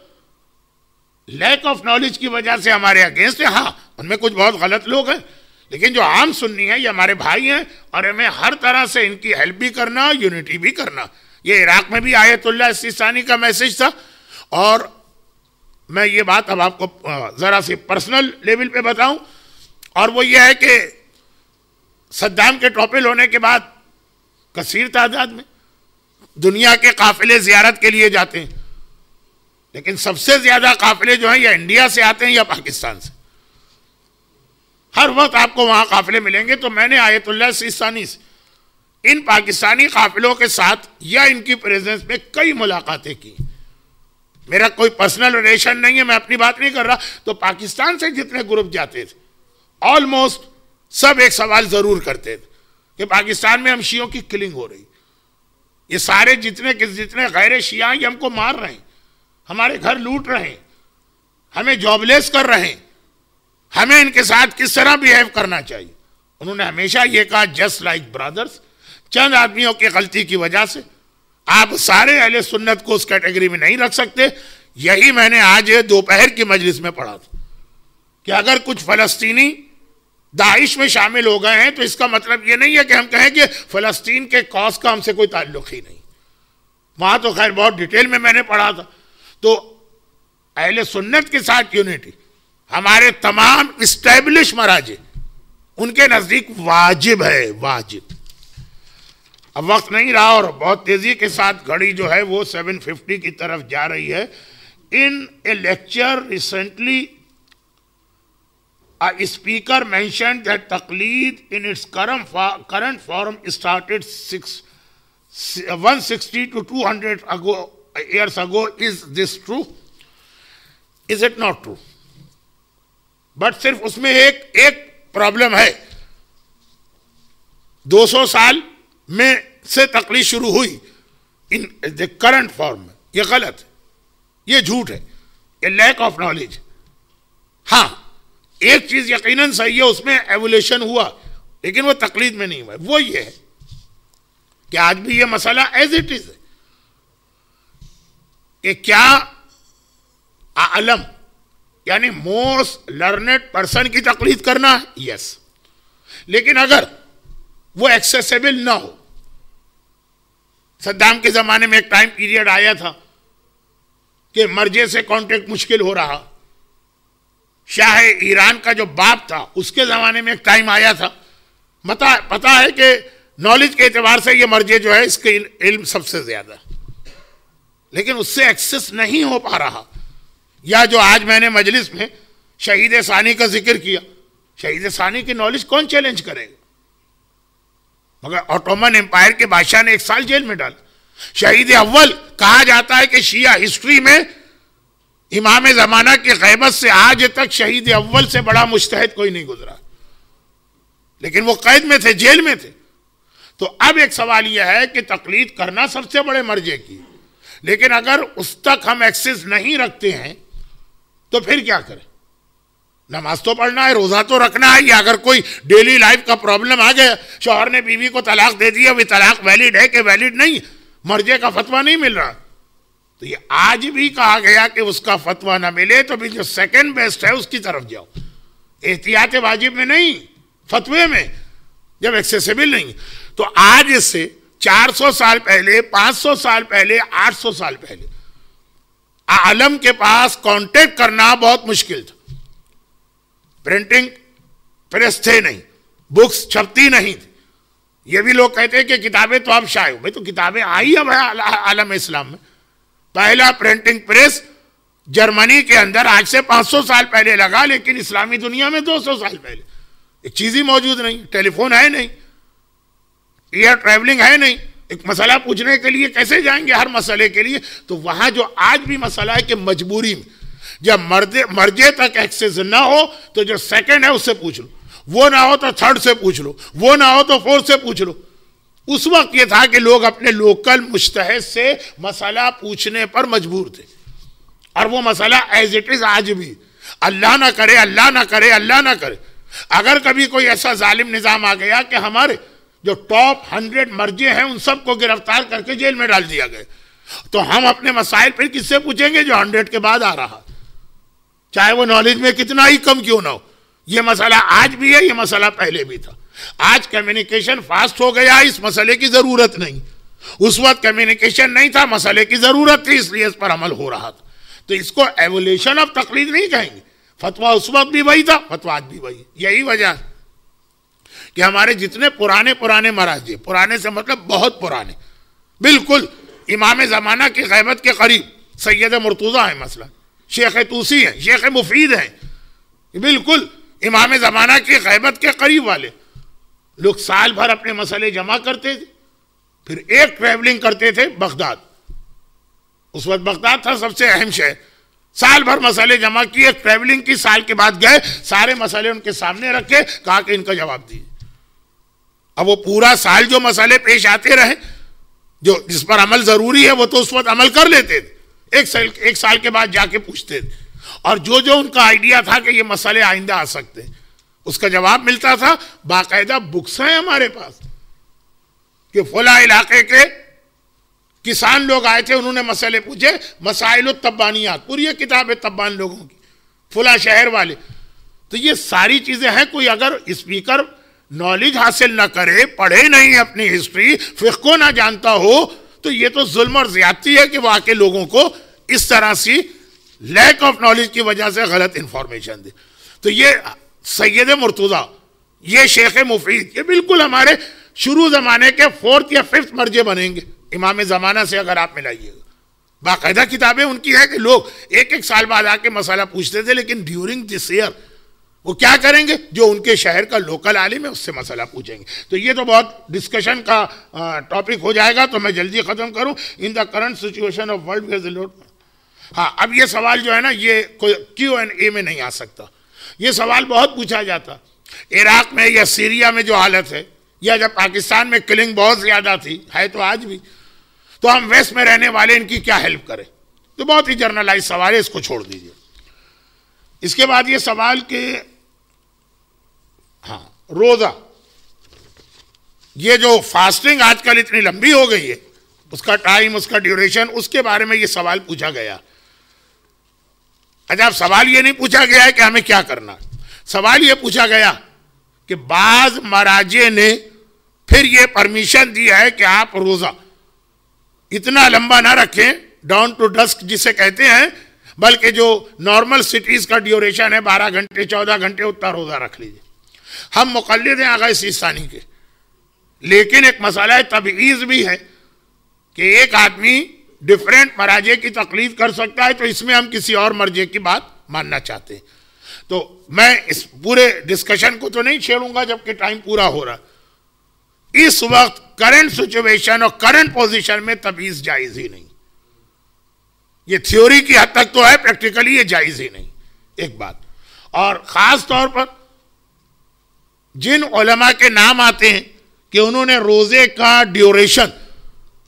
लैक ऑफ नॉलेज की वजह से हमारे अगेंस्ट है। हाँ, उनमें कुछ बहुत गलत लोग हैं, लेकिन जो आम सुन्नी है ये हमारे भाई हैं, और हमें हर तरह से इनकी हेल्प भी करना, यूनिटी भी करना। ये इराक में भी आयतुल्लाह सीस्तानी का मैसेज था। और मैं ये बात अब आपको जरा सी पर्सनल लेवल पे बताऊं, और वो ये है कि सद्दाम के टॉपिल होने के बाद कसीर तादाद में दुनिया के काफिले जियारत के लिए जाते हैं, लेकिन सबसे ज्यादा काफिले जो हैं या इंडिया से आते हैं या पाकिस्तान से। हर वक्त आपको वहां काफिले मिलेंगे। तो मैंने आयतुल्लाह सीस्तानी से इन पाकिस्तानी काफिलों के साथ या इनकी प्रेजेंस में कई मुलाकातें की। मेरा कोई पर्सनल रिलेशन नहीं है, मैं अपनी बात नहीं कर रहा। तो पाकिस्तान से जितने ग्रुप जाते थे ऑलमोस्ट सब एक सवाल जरूर करते थे कि पाकिस्तान में हम शियों की किलिंग हो रही, ये सारे जितने गैर शिया ये हमको मार रहे हैं, हमारे घर लूट रहे हैं, हमें जॉबलेस कर रहे हैं, हमें इनके साथ किस तरह बिहेव करना चाहिए। उन्होंने हमेशा ये कहा जस्ट लाइक ब्रदर्स। चंद आदमियों की गलती की वजह से आप सारे अहले सुन्नत को उस कैटेगरी में नहीं रख सकते। यही मैंने आज दोपहर की मजलिस में पढ़ा था कि अगर कुछ फलस्तीनी दाइश में शामिल हो गए हैं, तो इसका मतलब ये नहीं है कि हम कहें कि फलस्तीन के कॉज का हमसे कोई ताल्लुक ही नहीं। वहां तो खैर बहुत डिटेल में मैंने पढ़ा था। तो अहले सुन्नत के साथ यूनिटी हमारे तमाम इस्टेब्लिश मराजे उनके नजदीक वाजिब है, वाजिब। अब वक्त नहीं रहा और बहुत तेजी के साथ घड़ी जो है वो 7:50 की तरफ जा रही है। In a lecture recently a speaker mentioned that taqleed in its current form started 160 to 200 years ago. Is this true? Is it not true? But सिर्फ उसमें एक प्रॉब्लम है। 200 साल में से तकलीद शुरू हुई इन द करंट फॉर्म में, ये गलत है, ये झूठ है, ये लैक ऑफ नॉलेज। हाँ, एक चीज यकीनन सही है, उसमें एवोल्यूशन हुआ, लेकिन वो तकलीद में नहीं हुआ। वो ये है कि आज भी ये मसला एज इट इज है कि क्या आलम यानी मोस्ट लर्नेड पर्सन की तकलीद करना है, यस, लेकिन अगर वो एक्सेसिबल ना हो। सद्दाम के जमाने में एक टाइम पीरियड आया था कि मर्जे से कांटेक्ट मुश्किल हो रहा। शाह ईरान का जो बाप था उसके जमाने में एक टाइम आया था, पता है कि नॉलेज के एतबार से ये मर्जे जो है इसके इल्म सबसे ज्यादा, लेकिन उससे एक्सेस नहीं हो पा रहा। या जो आज मैंने मजलिस में शहीद सानी का जिक्र किया, शहीद सानी की नॉलेज कौन चैलेंज करेगा? मगर ऑटोमन एम्पायर के बादशाह ने 1 साल जेल में डाला। शहीद अव्वल कहा जाता है कि शिया हिस्ट्री में इमाम जमाना की गैबत से आज तक शहीद अव्वल से बड़ा मुज्तहिद कोई नहीं गुजरा, लेकिन वो कैद में थे, जेल में थे। तो अब एक सवाल यह है कि तकलीद करना सबसे बड़े मर्जे की, लेकिन अगर उस तक हम एक्सेस नहीं रखते हैं तो फिर क्या करें? नमाज तो पढ़ना है, रोजा तो रखना है, या अगर कोई डेली लाइफ का प्रॉब्लम आ गया, शौहर ने बीवी को तलाक दे दिया, वे तलाक वैलिड है कि वैलिड नहीं, मर्जे का फतवा नहीं मिल रहा, तो ये आज भी कहा गया कि उसका फतवा ना मिले तो भी जो सेकंड बेस्ट है उसकी तरफ जाओ। एहतियात वाजिब में नहीं, फतवे में, जब एक्सेसिबल नहीं। तो आज से 400 साल पहले, 500 साल पहले, 800 साल पहले आलम के पास कांटेक्ट करना बहुत मुश्किल था। प्रिंटिंग प्रेस थे नहीं, बुक्स छपती नहीं थी। ये भी लोग कहते हैं कि किताबें तो अब शाये हो, भाई तो किताबें आई है आलम इस्लाम में। पहला प्रिंटिंग प्रेस जर्मनी के अंदर आज से 500 साल पहले लगा, लेकिन इस्लामी दुनिया में 200 साल पहले एक चीज ही मौजूद नहीं, टेलीफोन है नहीं, एयर ट्रैवलिंग है नहीं, एक मसला पूछने के लिए कैसे जाएंगे हर मसले के लिए। तो वहां जो आज भी मसला है कि मजबूरी में जब मर्जे तक एक्सेस ना हो तो जो सेकंड है उससे पूछ लो, वो ना हो तो थर्ड से पूछ लो, वो ना हो तो फोर्थ से पूछ लो। उस वक्त ये था कि लोग अपने लोकल मुज्तहिद से मसला पूछने पर मजबूर थे, और वो मसला एज इट इज आज भी। अल्लाह ना करे, अल्लाह ना करे, अल्लाह ना करे, अगर कभी कोई ऐसा जालिम निजाम आ गया कि हमारे जो टॉप 100 मर्जे हैं उन सबको गिरफ्तार करके जेल में डाल दिया गया, तो हम अपने मसाइल फिर किससे पूछेंगे जो 100 के बाद आ रहा, चाहे वो नॉलेज में कितना ही कम क्यों ना हो। ये मसला आज भी है, ये मसला पहले भी था। आज कम्युनिकेशन फास्ट हो गया, इस मसले की जरूरत नहीं। उस वक्त कम्युनिकेशन नहीं था, मसले की जरूरत थी, इसलिए इस पर अमल हो रहा था। तो इसको एवोल्यूशन ऑफ तकलीद नहीं कहेंगे। फतवा उस वक्त भी वही था, फतवा आज भी वही। यही वजह कि हमारे जितने पुराने मराजे, पुराने से मतलब बहुत पुराने, बिल्कुल इमाम जमाना की गैबत के करीब सैयद मुर्तुजा है, मसला शेख तूसी हैं, शेख मुफीद हैं, बिल्कुल इमाम जमाना की गैबत के करीब वाले लोग साल भर अपने मसले जमा करते थे, फिर एक ट्रैवलिंग करते थे बगदाद। उस वक्त बगदाद था सबसे अहम शहर। साल भर मसले जमा किए, ट्रैवलिंग की, साल के बाद गए, सारे मसले उनके सामने रखे, कहा कि इनका जवाब दीजिए। अब वो पूरा साल जो मसले पेश आते रहे, जो जिस पर अमल जरूरी है वो तो उस वक्त अमल कर लेते थे, एक साल के बाद जाके पूछते थे, और जो उनका आइडिया था कि ये मसले आइंदा आ सकते हैं उसका जवाब मिलता था। बाकायदा बुक्स हैं हमारे पास कि फला इलाके के किसान लोग आए थे, उन्होंने मसले पूछे, मसाइल तब्बानियात, पूरी किताब है तब्बान लोगों की, फला शहर वाले। तो ये सारी चीजें हैं। कोई अगर स्पीकर नॉलेज हासिल ना करे, पढ़े नहीं अपनी हिस्ट्री, फिक़्ह को ना जानता हो, तो ये तो जुल्म और ज्यादती है कि वो आके लोगों को इस तरह से लैक ऑफ नॉलेज की वजह से गलत इंफॉर्मेशन दे। तो ये सैयद मुर्तज़ा, ये शेख मुफीद, ये बिल्कुल हमारे शुरू जमाने के 4th या 5th मर्जे बनेंगे इमाम ज़माना से अगर आप मिलाइएगा। बाकायदा किताबें उनकी है कि लोग एक एक साल बाद आके मसाला पूछते थे, लेकिन ड्यूरिंग दिस ईयर वो क्या करेंगे, जो उनके शहर का लोकल आलिम है उससे मसला पूछेंगे। तो ये तो बहुत डिस्कशन का टॉपिक हो जाएगा, तो मैं जल्दी खत्म करूं। In the current situation of world, हाँ, अब ये सवाल जो है ना, ये कोई Q&A में नहीं आ सकता। ये सवाल बहुत पूछा जाता, इराक में या सीरिया में जो हालत है, या जब पाकिस्तान में किलिंग बहुत ज्यादा थी, है तो आज भी, तो हम वेस्ट में रहने वाले इनकी क्या हेल्प करें। तो बहुत ही जर्नलाइज सवाल है, इसको छोड़ दीजिए। इसके बाद ये सवाल के, हाँ, रोजा, ये जो फास्टिंग आजकल इतनी लंबी हो गई है, उसका टाइम, उसका ड्यूरेशन, उसके बारे में ये सवाल पूछा गया। अच्छा, अब सवाल ये नहीं पूछा गया है कि हमें क्या करना, सवाल ये पूछा गया कि बाज मराजे ने फिर ये परमिशन दी है कि आप रोजा इतना लंबा ना रखें, डाउन टू डस्क जिसे कहते हैं, बल्कि जो नॉर्मल सिटीज का ड्यूरेशन है 12 घंटे 14 घंटे, उतना रोजा रख लीजिए। हम मुक़ल्लिद हैं आगा सिस्तानी के, लेकिन एक मसला है, तबईज़ भी है कि एक आदमी डिफरेंट मराजे की तकलीद कर सकता है, तो इसमें हम किसी और मर्जे की बात मानना चाहते हैं। तो मैं इस पूरे डिस्कशन को तो नहीं छेड़ूंगा जबकि टाइम पूरा हो रहा। इस वक्त करंट सिचुएशन और करंट पोजीशन में तबईज़ जायज ही नहीं। ये थ्योरी की हद तक तो है, प्रैक्टिकली ये जायज ही नहीं, एक बात। और खास तौर पर जिन उलमा के नाम आते हैं कि उन्होंने रोजे का ड्यूरेशन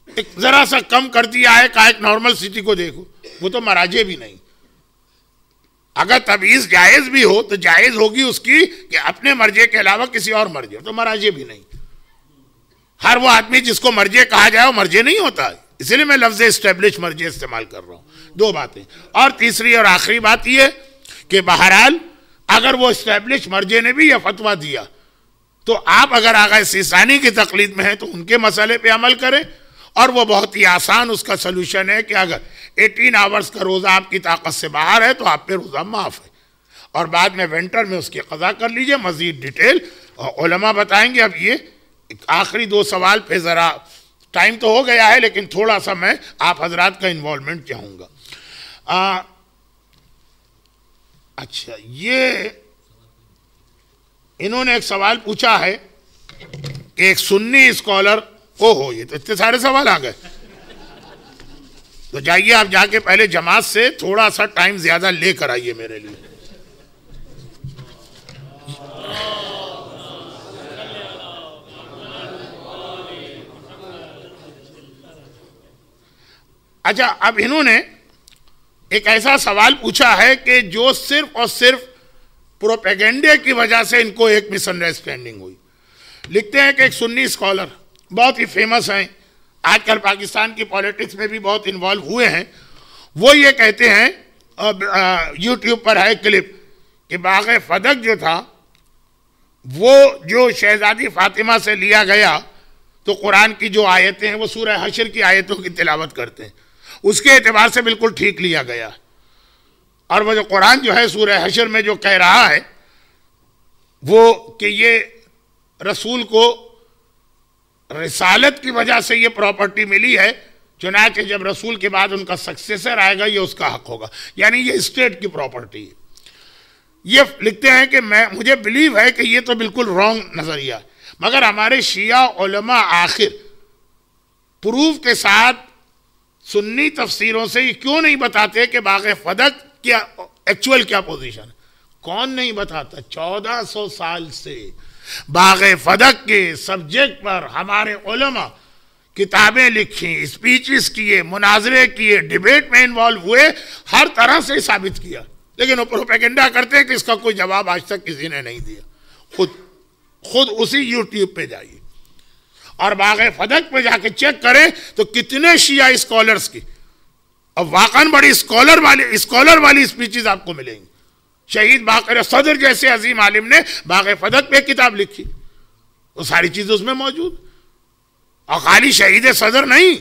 एक जरा सा कम कर दिया है, का एक नॉर्मल सिटी को देखो, वो तो मराजे भी नहीं। अगर तबईज़ जायज भी हो तो जायज होगी उसकी कि अपने मर्जे के अलावा किसी और मर्जे, तो मराजे भी नहीं। हर वो आदमी जिसको मर्जे कहा जाए वो मर्जे नहीं होता है, इसलिए मैं लफ्ज़ एस्टेब्लिश मर्जे इस्तेमाल कर रहा हूं। दो बातें। और तीसरी और आखिरी बात यह कि बहरहाल अगर वो एस्टेब्लिश मर्जे ने भी यह फतवा दिया, तो आप अगर आगा सिस्तानी की तकलीद में हैं तो उनके मसले पे अमल करें। और वो बहुत ही आसान उसका सोल्यूशन है कि अगर 18 आवर्स का रोज़ा आपकी ताकत से बाहर है तो आप पे रोज़ा माफ़ है, और बाद में विंटर में उसकी क़ज़ा कर लीजिए। मज़ीद डिटेल उलमा बताएंगे। अब ये आखिरी 2 सवाल पे ज़रा टाइम तो हो गया है, लेकिन थोड़ा सा मैं आप हजरात का इन्वॉल्वमेंट चाहूँगा। अच्छा, ये इन्होंने एक सवाल पूछा है कि एक सुन्नी स्कॉलर, ओहो, ये तो इतने सारे सवाल आ गए। तो जाइए आप जाके पहले जमात से थोड़ा सा टाइम ज्यादा लेकर आइए मेरे लिए। अच्छा, अब इन्होंने एक ऐसा सवाल पूछा है कि जो सिर्फ और सिर्फ प्रोपेगेंडे की वजह से इनको एक मिसअंडरस्टैंडिंग हुई। लिखते हैं कि एक सुन्नी स्कॉलर बहुत ही फेमस हैं, आजकल पाकिस्तान की पॉलिटिक्स में भी बहुत इन्वॉल्व हुए हैं, वो ये कहते हैं, यूट्यूब पर है क्लिप, कि बाग़ फदक जो था वो जो शहजादी फातिमा से लिया गया, तो कुरान की जो आयतें हैं वो सूरह हशर की आयतों की तिलावत करते हैं, उसके एतबार से बिल्कुल ठीक लिया गया। और वो जो कुरान जो है सूरह हशर में जो कह रहा है वो कि ये रसूल को रिसालत की वजह से ये प्रॉपर्टी मिली है, चुनांचे जब रसूल के बाद उनका सक्सेसर आएगा ये उसका हक होगा, यानी ये स्टेट की प्रॉपर्टी है। ये लिखते हैं कि मुझे बिलीव है कि ये तो बिल्कुल रॉन्ग नजरिया है, मगर हमारे शिया उलमा आखिर प्रूफ के साथ सुन्नी तफसीरों से ये क्यों नहीं बताते कि बाग़ फदक क्या एक्चुअल क्या पोजीशन है? कौन नहीं बताता? 1400 साल से बाग़ फदक के सब्जेक्ट पर हमारे उलमा किताबें लिखी, स्पीचेस किए, मुनाजरे किए, डिबेट में इन्वॉल्व हुए, हर तरह से साबित किया, लेकिन वो प्रोपेगेंडा करते हैं कि इसका कोई जवाब आज तक किसी ने नहीं दिया। खुद उसी यूट्यूब पे जाइए और बाग़ फदक पे जाके चेक करें तो कितने शिया स्कॉलर्स की और वाकई बड़ी स्कॉलर वाली स्पीचेस आपको मिलेंगी। शहीद बाक़र सदर जैसे अजीम आलिम ने बाग़ फदक पे किताब लिखी, वो सारी चीजें उसमें मौजूद। और खाली शहीद सदर नहीं,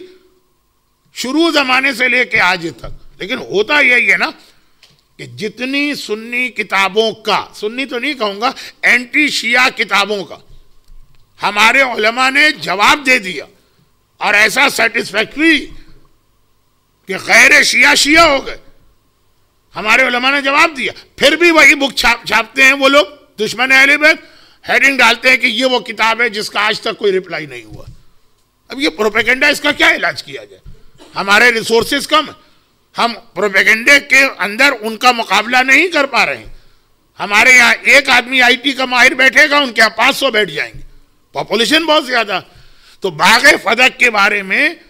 शुरू जमाने से लेके आज तक। लेकिन होता यही है ना कि जितनी सुन्नी किताबों का, सुन्नी तो नहीं कहूंगा, एंटी शिया किताबों का हमारे उलमा ने जवाब दे दिया, और ऐसा सेटिस्फैक्ट्री कि गैर शिया शिया हो गए, हमारे उलमा ने जवाब दिया। फिर भी वही बुक छापते हैं वो लोग, दुश्मन अहले बैत, हेडिंग डालते हैं कि ये वो किताब है जिसका आज तक कोई रिप्लाई नहीं हुआ। अब ये प्रोपेगेंडा, इसका क्या इलाज किया जाए? हमारे रिसोर्सेज कम है, हम प्रोपेगेंडे के अंदर उनका मुकाबला नहीं कर पा रहे हैं। हमारे यहाँ एक आदमी आईटी का माहिर बैठेगा, उनके यहाँ 500 बैठ जाएंगे, पॉपुलेशन बहुत ज्यादा। तो बाग़ फदक के बारे में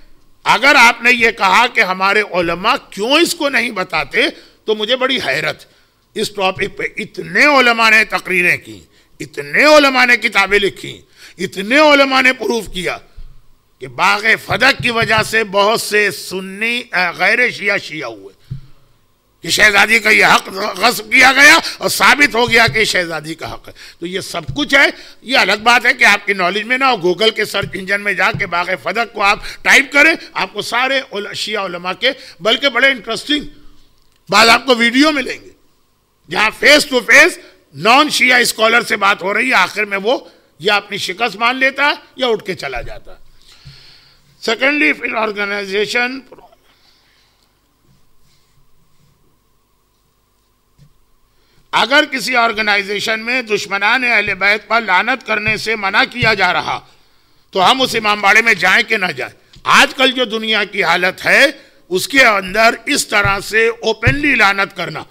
अगर आपने ये कहा कि हमारे उलमा क्यों इसको नहीं बताते, तो मुझे बड़ी हैरत। इस टॉपिक पे इतने उलमा ने तकरीरें की, इतने उलमा ने किताबें लिखी, इतने उलमा ने प्रूफ किया कि बाग़ फदक की वजह से बहुत से सुन्नी गैर शिया शिया हुए, कि शहजादी का यह हक गस्ब किया गया और साबित हो गया कि शहजादी का हक है। तो ये सब कुछ है। ये अलग बात है कि आपकी नॉलेज में ना हो, गूगल के सर्च इंजन में जाके बाग़ फदक को आप टाइप करें, आपको सारे शिया उलमा के, बल्कि बड़े इंटरेस्टिंग बाद आपको वीडियो मिलेंगे जहां face to face non Shia scholar से बात हो रही है। आखिर में वो या अपनी शिकस्त मान लेता है या उठ के चला जाता है। सेकेंडली, फिर ऑर्गेनाइजेशन, अगर किसी ऑर्गेनाइजेशन में दुश्मनान अहले बैत पर लानत करने से मना किया जा रहा तो हम उस इमामबाड़े में जाएं कि ना जाएं। आजकल जो दुनिया की हालत है उसके अंदर इस तरह से ओपनली लानत करना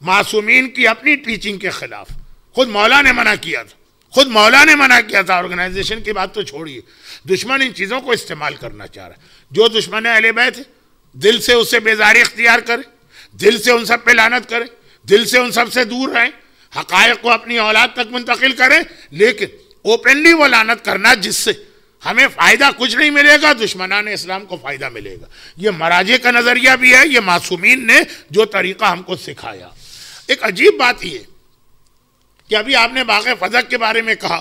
मासूमीन की अपनी टीचिंग के खिलाफ, खुद मौला ने मना किया था, खुद मौला ने मना किया था। ऑर्गेनाइजेशन की बात तो छोड़िए, दुश्मन इन चीज़ों को इस्तेमाल करना चाह रहा है। जो दुश्मन अहले बैत है, दिल से उससे बेजारी इख्तियार करे, दिल से उन सब पे लानत करे, दिल से उन सब से दूर रहें, हक़ाइक़ को अपनी औलाद तक मुंतकिल करें, लेकिन ओपनली वो लानत करना जिससे हमें फ़ायदा कुछ नहीं मिलेगा, दुश्मनान इस्लाम को फ़ायदा मिलेगा। ये मराजे का नज़रिया भी है, ये मासूमीन ने जो तरीक़ा हमको सिखाया। एक अजीब बात ये कि अभी आपने बाग़ फदक के बारे में कहा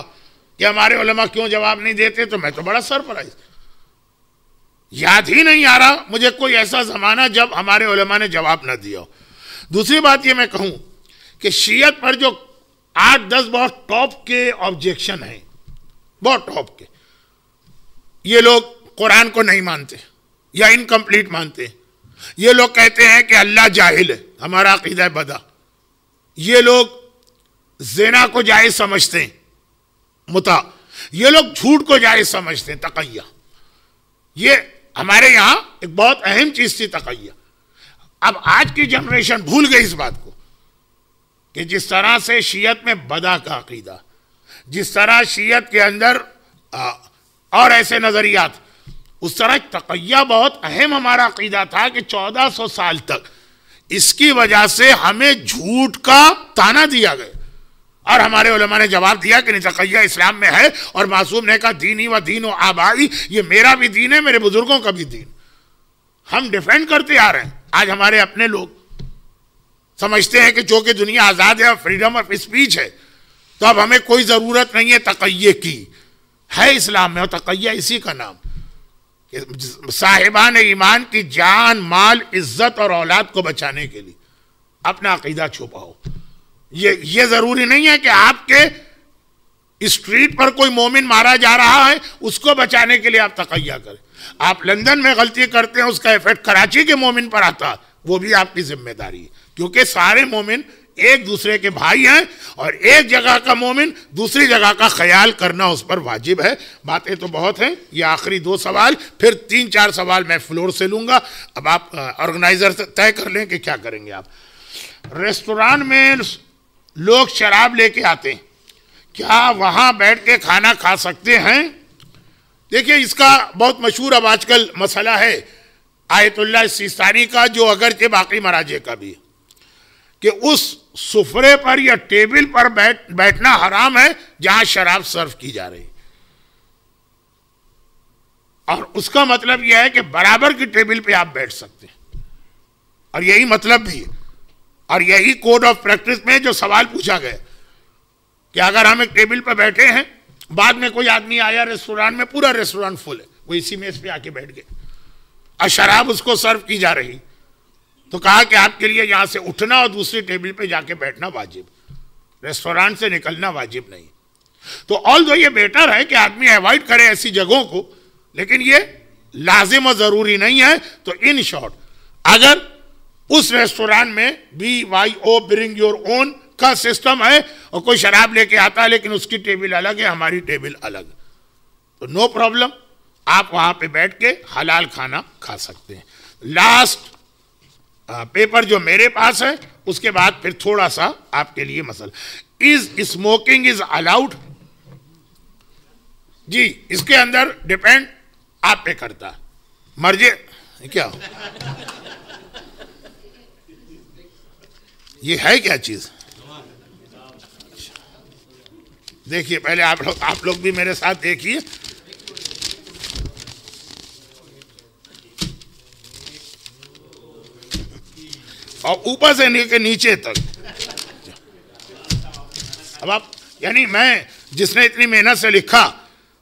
कि हमारे उलमा क्यों जवाब नहीं देते, तो मैं तो बड़ा सरप्राइज, याद ही नहीं आ रहा मुझे कोई ऐसा ज़माना जब हमारे उलमा ने जवाब न दिया हो। दूसरी बात ये मैं कहूँ कि शियत पर जो 8-10 बहुत टॉप के ऑब्जेक्शन हैं, बहुत टॉप के, ये लोग कुरान को नहीं मानते या इनकम्प्लीट मानते। ये लोग कहते हैं कि अल्लाह जाहिल है, हमारा अकीदा है बदा। ये लोग ज़िना को जायज़ समझते हैं, मुता। ये लोग झूठ को जायज़ समझते हैं, तक़य्या। ये हमारे यहाँ एक बहुत अहम चीज़ थी, तक़य्या। अब आज की जनरेशन भूल गई इस बात को कि जिस तरह से शियत में बदा का अकीदा, जिस तरह शियत के अंदर और ऐसे नजरियात, उस तरह तक़य्या बहुत अहम हमारा अकीदा था कि 1400 साल तक इसकी वजह से हमें झूठ का ताना दिया गया और हमारे उलमा ने जवाब दिया कि नहीं, तक़य्या इस्लाम में है। और मासूम ने कहा दीनी व दीन व आबाई, ये मेरा भी दीन है, मेरे बुजुर्गों का भी दीन। हम डिफेंड करते आ रहे हैं। आज हमारे अपने लोग समझते हैं कि जो कि दुनिया आज़ाद है और फ्रीडम ऑफ स्पीच है, तो अब हमें कोई ज़रूरत नहीं है तक़य्ये की। है इस्लाम में, और तक़य्या इसी का नाम, साहिबान ईमान की जान, माल, इज्जत और औलाद को बचाने के लिए अपना अकीदा छुपाओ। ये ज़रूरी नहीं है कि आपके स्ट्रीट पर कोई मोमिन मारा जा रहा है, उसको बचाने के लिए आप तक़य्या करें। आप लंदन में गलती करते हैं, उसका इफेक्ट कराची के मोमिन पर आता, वो भी आपकी जिम्मेदारी है, क्योंकि सारे मोमिन एक दूसरे के भाई हैं और एक जगह का मोमिन दूसरी जगह का ख्याल करना उस पर वाजिब है। बातें तो बहुत हैं, ये आखिरी 2 सवाल, फिर 3-4 सवाल मैं फ्लोर से लूंगा। अब आप ऑर्गेनाइजर तय कर लें कि क्या करेंगे। आप रेस्टोरेंट में लोग शराब लेके आते हैं, क्या वहां बैठ के खाना खा सकते हैं? देखिए, इसका बहुत मशहूर अब आजकल मसला है आयतुल्लाह सिस्तानी का, जो अगरचे बाकी मराजे का भी, कि उस सुफरे पर या टेबल पर बैठना हराम है जहां शराब सर्व की जा रही, और उसका मतलब यह है कि बराबर की टेबल पे आप बैठ सकते हैं, और यही मतलब भी है। और यही कोड ऑफ प्रैक्टिस में जो सवाल पूछा गया कि अगर हम एक टेबल पर बैठे हैं, बाद में कोई आदमी आया रेस्टोरेंट में, पूरा रेस्टोरेंट फुल है, वो इसी मेज पे आके बैठ गए और शराब उसको सर्व की जा रही, तो कहा कि आपके लिए यहां से उठना और दूसरी टेबल पे जाके बैठना वाजिब, रेस्टोरेंट से निकलना वाजिब नहीं। तो ऑल दो ये बेटर है कि आदमी अवॉइड करे ऐसी जगहों को, लेकिन ये लाजिम और जरूरी नहीं है। तो इन शॉर्ट, अगर उस रेस्टोरेंट में BYO ब्रिंग योर ओन का सिस्टम है और कोई शराब लेके आता है लेकिन उसकी टेबल अलग है, हमारी टेबल अलग, तो नो प्रॉब्लम, आप वहां पे बैठ के हलाल खाना खा सकते हैं। लास्ट पेपर जो मेरे पास है, उसके बाद फिर थोड़ा सा आपके लिए मसला, इज स्मोकिंग इज अलाउड? जी, इसके अंदर डिपेंड आप पे करता है, मर्जी क्या ये है क्या चीज। देखिए पहले आप लोग भी मेरे साथ देखिए, और ऊपर से लेकर नीचे तक। अब आप, यानी मैं जिसने इतनी मेहनत से लिखा,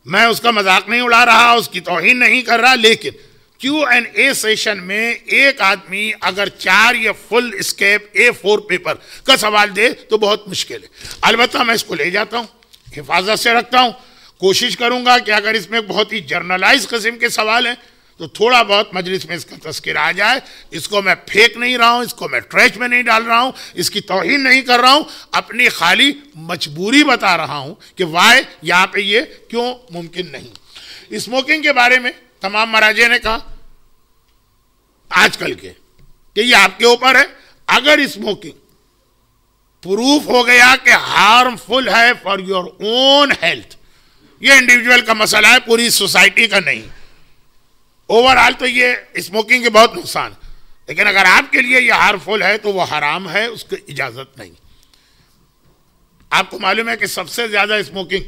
मैं उसका मजाक नहीं उड़ा रहा, उसकी तौहीन नहीं कर रहा, लेकिन Q&A सेशन में एक आदमी अगर 4 या फुल स्केप A4 पेपर का सवाल दे तो बहुत मुश्किल है। अलबत्ता मैं इसको ले जाता हूं, हिफाजत से रखता हूं, कोशिश करूंगा कि अगर इसमें बहुत ही जर्नलाइज किस्म के सवाल हैं तो थोड़ा बहुत मजलिस में इसका तस्करा आ जाए। इसको मैं फेंक नहीं रहा हूं, इसको मैं ट्रैश में नहीं डाल रहा हूं, इसकी तौहीन नहीं कर रहा हूं, अपनी खाली मजबूरी बता रहा हूं कि वाई यहां पे ये क्यों मुमकिन नहीं। स्मोकिंग के बारे में तमाम मराजे ने कहा आजकल के कि ये आपके ऊपर है। अगर स्मोकिंग प्रूफ हो गया कि हार्मफुल है फॉर योर ओन हेल्थ, ये इंडिविजुअल का मसला है, पूरी सोसाइटी का नहीं, ओवरऑल तो ये स्मोकिंग के बहुत नुकसान, लेकिन अगर आपके लिए ये हार्मफुल है तो वो हराम है, उसकी इजाजत नहीं। आपको मालूम है कि सबसे ज्यादा स्मोकिंग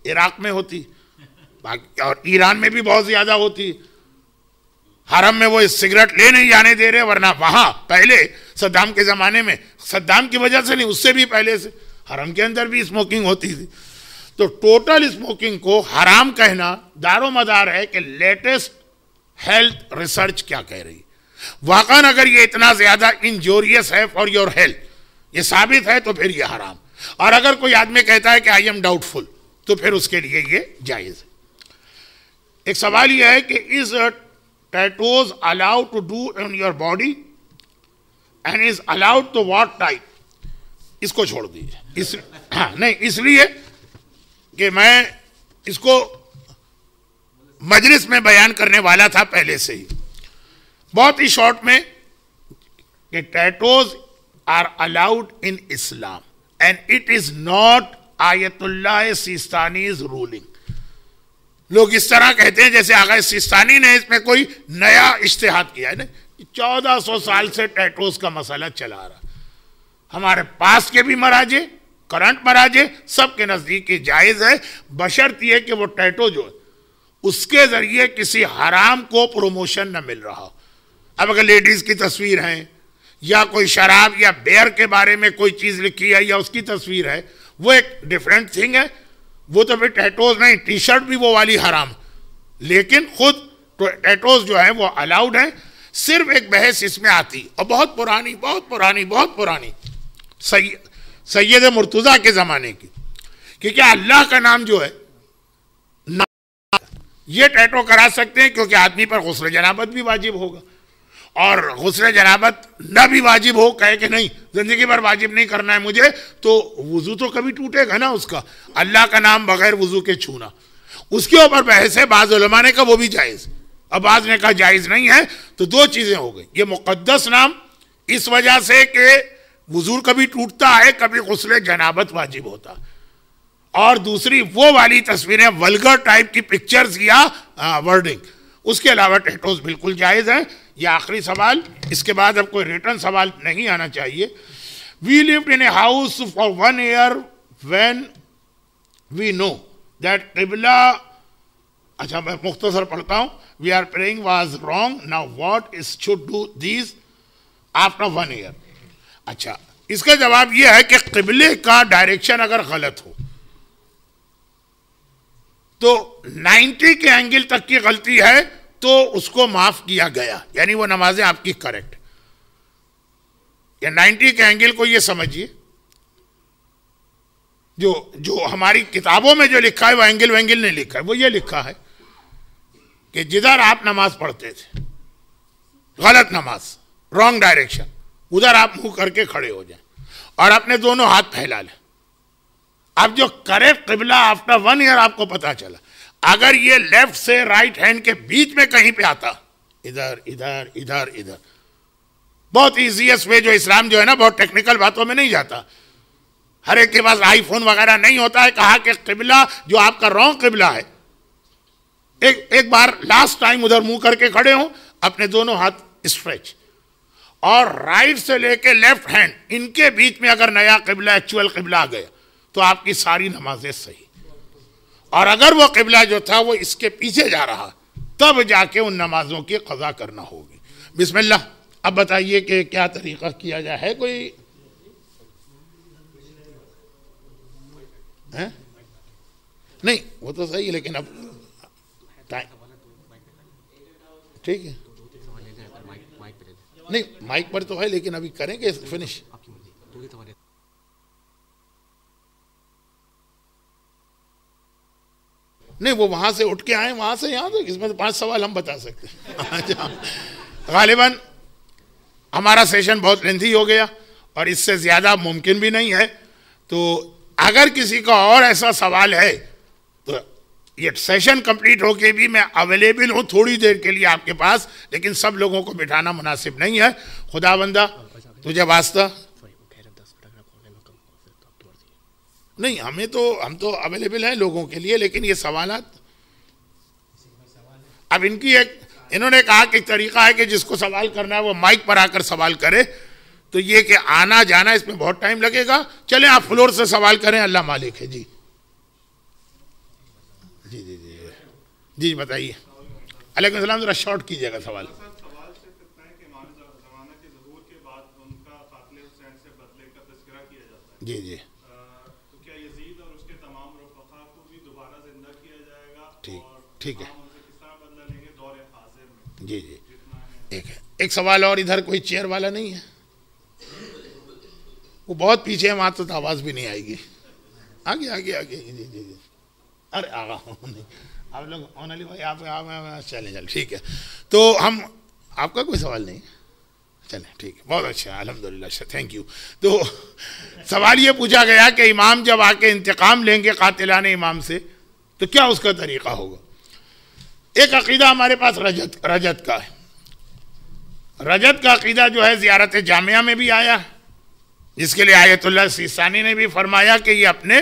इराक में होती, और ईरान में भी बहुत ज्यादा होती। हरम में वो सिगरेट ले नहीं जाने दे रहे, वरना वहां पहले सद्दाम के जमाने में, सद्दाम की वजह से नहीं, उससे भी पहले से हरम के अंदर भी स्मोकिंग होती थी। तो टोटल स्मोकिंग को हराम कहना दारोमदार है कि लेटेस्ट हेल्थ रिसर्च क्या कह रही। वाकई अगर ये इतना ज्यादा इंजोरियस है फॉर योर हेल्थ, ये साबित है, तो फिर ये हराम। और अगर कोई आदमी कहता है कि आई एम डाउटफुल, तो फिर उसके लिए ये जायज है। एक सवाल यह है कि is tattoos allowed to do in your body and is allowed to what type? इसको छोड़ दीजिए, नहीं, इसलिए कि मैं इसको मजलिस में बयान करने वाला था पहले से ही, बहुत ही शॉर्ट में, कि tattoos are allowed in Islam and it is not Ayatollah Sistani is ruling. लोग इस तरह कहते हैं जैसे आगा सिस्तानी ने इसमें कोई नया इज्तिहाद किया है। नहीं, 1400 साल से टैटूज का मसला चला रहा। हमारे पास के भी मराजे, करंट मराजे, सबके नजदीक ही जायज है, बशर्ते ये कि वो टैटू जो है उसके जरिए किसी हराम को प्रमोशन न मिल रहा। अब अगर लेडीज की तस्वीर है या कोई शराब या बेयर के बारे में कोई चीज लिखी है या उसकी तस्वीर है, वो एक डिफरेंट थिंग है, वो तो फिर टैटूज नहीं, टी शर्ट भी वो वाली हराम, लेकिन खुद टैटूज जो है वो अलाउड है। सिर्फ एक बहस इसमें आती, और बहुत पुरानी बहुत पुरानी बहुत पुरानी, सैयद मुर्तजा के जमाने की, कि क्या अल्लाह का नाम जो है ये टैटू करा सकते हैं, क्योंकि आदमी पर गुस्ल जनाबत भी वाजिब होगा, और गुस्ल जनाबत न भी वाजिब हो, कहे कि नहीं जिंदगी भर वाजिब नहीं करना है मुझे, तो वुजू तो कभी टूटेगा ना उसका, अल्लाह का नाम बगैर वुजू के छूना, उसके ऊपर बहस है। बाज़ उलमा ने कहा वो भी जायज, अब बाज़ ने कहा जायज नहीं है। तो दो चीजें हो गई, ये मुकद्दस नाम इस वजह से कि वुजू कभी टूटता है, कभी गुस्ल जनाबत वाजिब होता, और दूसरी वो वाली तस्वीरें, वल्गर टाइप की पिक्चर्स या वर्डिंग, उसके अलावा टैटूज बिल्कुल जायज है। ये आखिरी सवाल, इसके बाद अब कोई रिटर्न सवाल नहीं आना चाहिए। We lived in a house for 1 year when we know that क़िबला, अच्छा मैं मुख्तसर पढ़ता हूं, we are praying was wrong, now what is should do these after 1 year? अच्छा, इसका जवाब यह है कि क़िबले का डायरेक्शन अगर गलत हो तो 90 के एंगल तक की गलती है तो उसको माफ किया गया, यानी वो नमाजें आपकी करेक्ट। या 90 के एंगल को ये समझिए, जो हमारी किताबों में जो लिखा है वो एंगल वेंगल नहीं लिखा है, वो ये लिखा है कि जिधर आप नमाज पढ़ते थे गलत नमाज, रॉन्ग डायरेक्शन, उधर आप मुंह करके खड़े हो जाएं और अपने दोनों हाथ फैला लें। अब जो करेक्ट क़िबला आफ्टर 1 ईयर आपको पता चला, अगर ये लेफ्ट से राइट हैंड के बीच में कहीं पे आता, इधर इधर इधर इधर, बहुत इजीएस्ट वे, जो इस्लाम जो है ना बहुत टेक्निकल बातों में नहीं जाता, हर एक के पास आईफोन वगैरह नहीं होता है, कहा कि क़िबला जो आपका रॉन्ग क़िबला है, एक बार लास्ट टाइम उधर मुंह करके खड़े हो, अपने दोनों हाथ स्ट्रेच, और राइट से लेके लेफ्ट हैंड इनके बीच में अगर नया क़िबला एक्चुअल क़िबला आ गया तो आपकी सारी नमाजें सही। और अगर वो क़िबला जो था वो इसके पीछे जा रहा, तब जाके उन नमाजों की क़ज़ा करना होगी। बिस्मिल्लाह, अब बताइए कि क्या तरीक़ा किया जाए, है कोई है? नहीं वो तो सही है, लेकिन अब टाइम ठीक है, नहीं माइक पर तो है, लेकिन अभी करेंगे फिनिश। नहीं वो वहां से उठ के आए, वहां से यहाँ, तो इसमें तो 5 सवाल हम बता सकते हैं। गालिबन हमारा सेशन बहुत लेंथी हो गया और इससे ज्यादा मुमकिन भी नहीं है, तो अगर किसी का और ऐसा सवाल है तो ये सेशन कंप्लीट होके भी मैं अवेलेबल हूँ थोड़ी देर के लिए आपके पास, लेकिन सब लोगों को बिठाना मुनासिब नहीं है। खुदाबंदा तुझे वास्ता नहीं, हम तो अवेलेबल हैं लोगों के लिए, लेकिन ये सवालात अब इनकी इन्होंने कहा कि तरीका है कि जिसको सवाल करना है वो माइक पर आकर सवाल करे, तो ये कि आना जाना इसमें बहुत टाइम लगेगा। चलें आप फ्लोर से सवाल करें, अल्लाह मालिक है। जी जी जी जी जी बताइए। अलैकुम सलाम, जरा शॉर्ट कीजिएगा सवाल। जी जी ठीक है जी जी। एक सवाल और, इधर कोई चेयर वाला नहीं है? वो बहुत पीछे है, वहां तो आवाज भी नहीं आएगी। आगे आगे आगे जी जी जी। अरे आगा नहीं, आप लोग ओनली भाई आप चले चल ठीक है। तो हम आपका कोई सवाल नहीं, चले ठीक है, बहुत अच्छा, अल्हम्दुलिल्लाह, थैंक यू। तो सवाल ये पूछा गया कि इमाम जब आके इंतकाम लेंगे कातिलाने इमाम से तो क्या उसका तरीका होगा। एक अकीदा हमारे पास रजत का है। रजत का अकीदा जो है ज़ियारत जामिया में भी आया है, जिसके लिए आयतुल्लाह सीसानी ने भी फरमाया कि ये अपने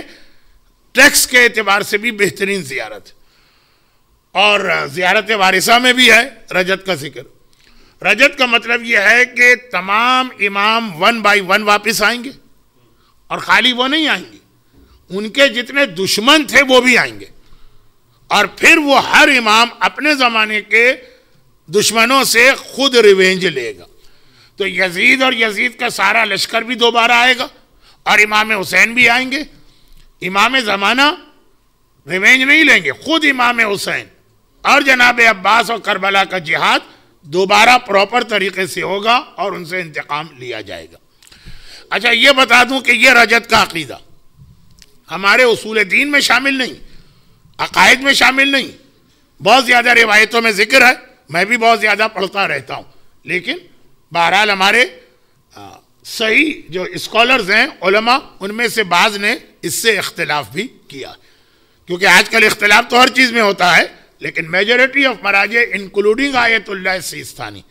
टैक्स के एतबार से भी बेहतरीन ज़ियारत, और ज़ियारत वारिसा में भी है रजत का जिक्र। रजत का मतलब यह है कि तमाम इमाम 1 बाय 1 वापस आएंगे, और खाली वो नहीं आएंगे, उनके जितने दुश्मन थे वो भी आएंगे, और फिर वो हर इमाम अपने ज़माने के दुश्मनों से खुद रिवेंज लेगा। तो यजीद और यजीद का सारा लश्कर भी दोबारा आएगा, और इमाम हुसैन भी आएंगे। इमाम ज़माना रिवेंज नहीं लेंगे, खुद इमाम हुसैन और जनाब अब्बास और करबला का जिहाद दोबारा प्रॉपर तरीके से होगा और उनसे इंतकाम लिया जाएगा। अच्छा ये बता दूं कि ये रजत का अकीदा हमारे उसूल दीन में शामिल नहीं, अकायद में शामिल नहीं। बहुत ज़्यादा रिवायतों में जिक्र है, मैं भी बहुत ज़्यादा पढ़ता रहता हूँ, लेकिन बहरहाल हमारे सही जो स्कॉलर्स हैं उलमा, उनमें से बाज़ ने इससे इख्तिलाफ भी किया, क्योंकि आजकल इख्तिलाफ तो हर चीज़ में होता है, लेकिन मेजॉरिटी ऑफ मराजे इंक्लूडिंग आयतुल्लाह सिस्तानी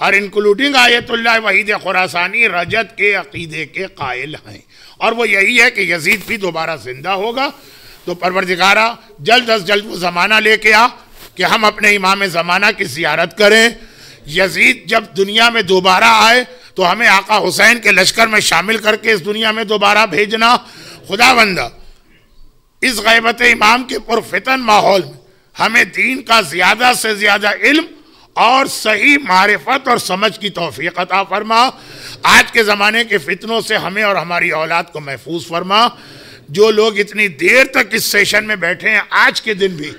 और इंक्लूडिंग आयतुल्लाह वहीद खुरासानी रजत के अकीदे के कायल हैं, और वो यही है कि यजीद भी दोबारा जिंदा होगा। तो परवरदिगारा जल्द अज जल्द वो ज़माना लेके आ कि हम अपने इमाम ज़माना की ज़ियारत करें। यजीद जब दुनिया में दोबारा आए तो हमें आका हुसैन के लश्कर में शामिल करके इस दुनिया में दोबारा भेजना। खुदाबंदा इस गैबत इमाम के पुरफितन माहौल में हमें दीन का ज़्यादा से ज़्यादा इल्म और सही मारिफत और समझ की तौफीक अता फरमा। आज के ज़माने के फितनों से हमें और हमारी औलाद को महफूज फरमा। जो लोग इतनी देर तक इस सेशन में बैठे हैं, आज के दिन भी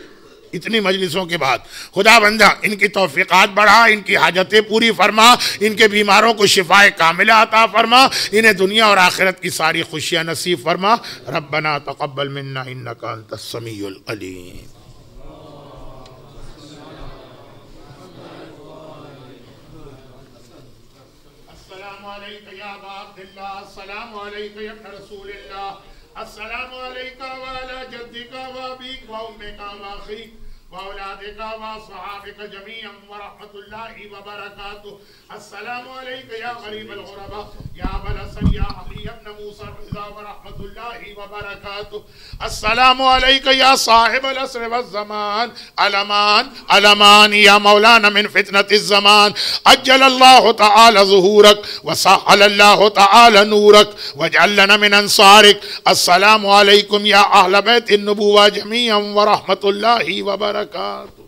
इतनी मजलिसों के बाद, खुदा बंदा इनकी तौफीकात बढ़ा, इनकी हाजतें पूरी फरमा, इनके बीमारों को शिफाए कामिला अता फरमा, इन्हें दुनिया और आखिरत की सारी खुशियाँ नसीब फरमा। रब्बना तक़ब्बल मिन्ना इन्नका अंतस समीउल अलीम। अस्सलामु अलैका या अबा अब्दिल्लाह, अस्सलामु अलैका या इब्न रसूलिल्लाह, अस्सलामु अलैका व अला जद्दिका व अबीक व उम्मिका व अखीक व औलादिका व सहाबिका जमीअन व रहमतुल्लाहि व बरकातुहू। अस्सलामु अलैका या गरीबल गुरबा या अबल हसन या अली इब्न मूसा रिज़ा व रहमतुल्लाहि व बरकातुहू। अस्सलामु अलैका या साहिबल असर व ज़मान अलमान अलमान या मौलाना मिन फितनतिज़ ज़मान अज्जलल्लाहु तआला ज़ुहूरक व सअलल्लाहु तआला नूरक व जअलना मिन अंसारिक। अस्सलामु अलैकुम या अहल बैतिन नबुव्वा जमीअन व रहमतुल्लाहि व बरकातुहू।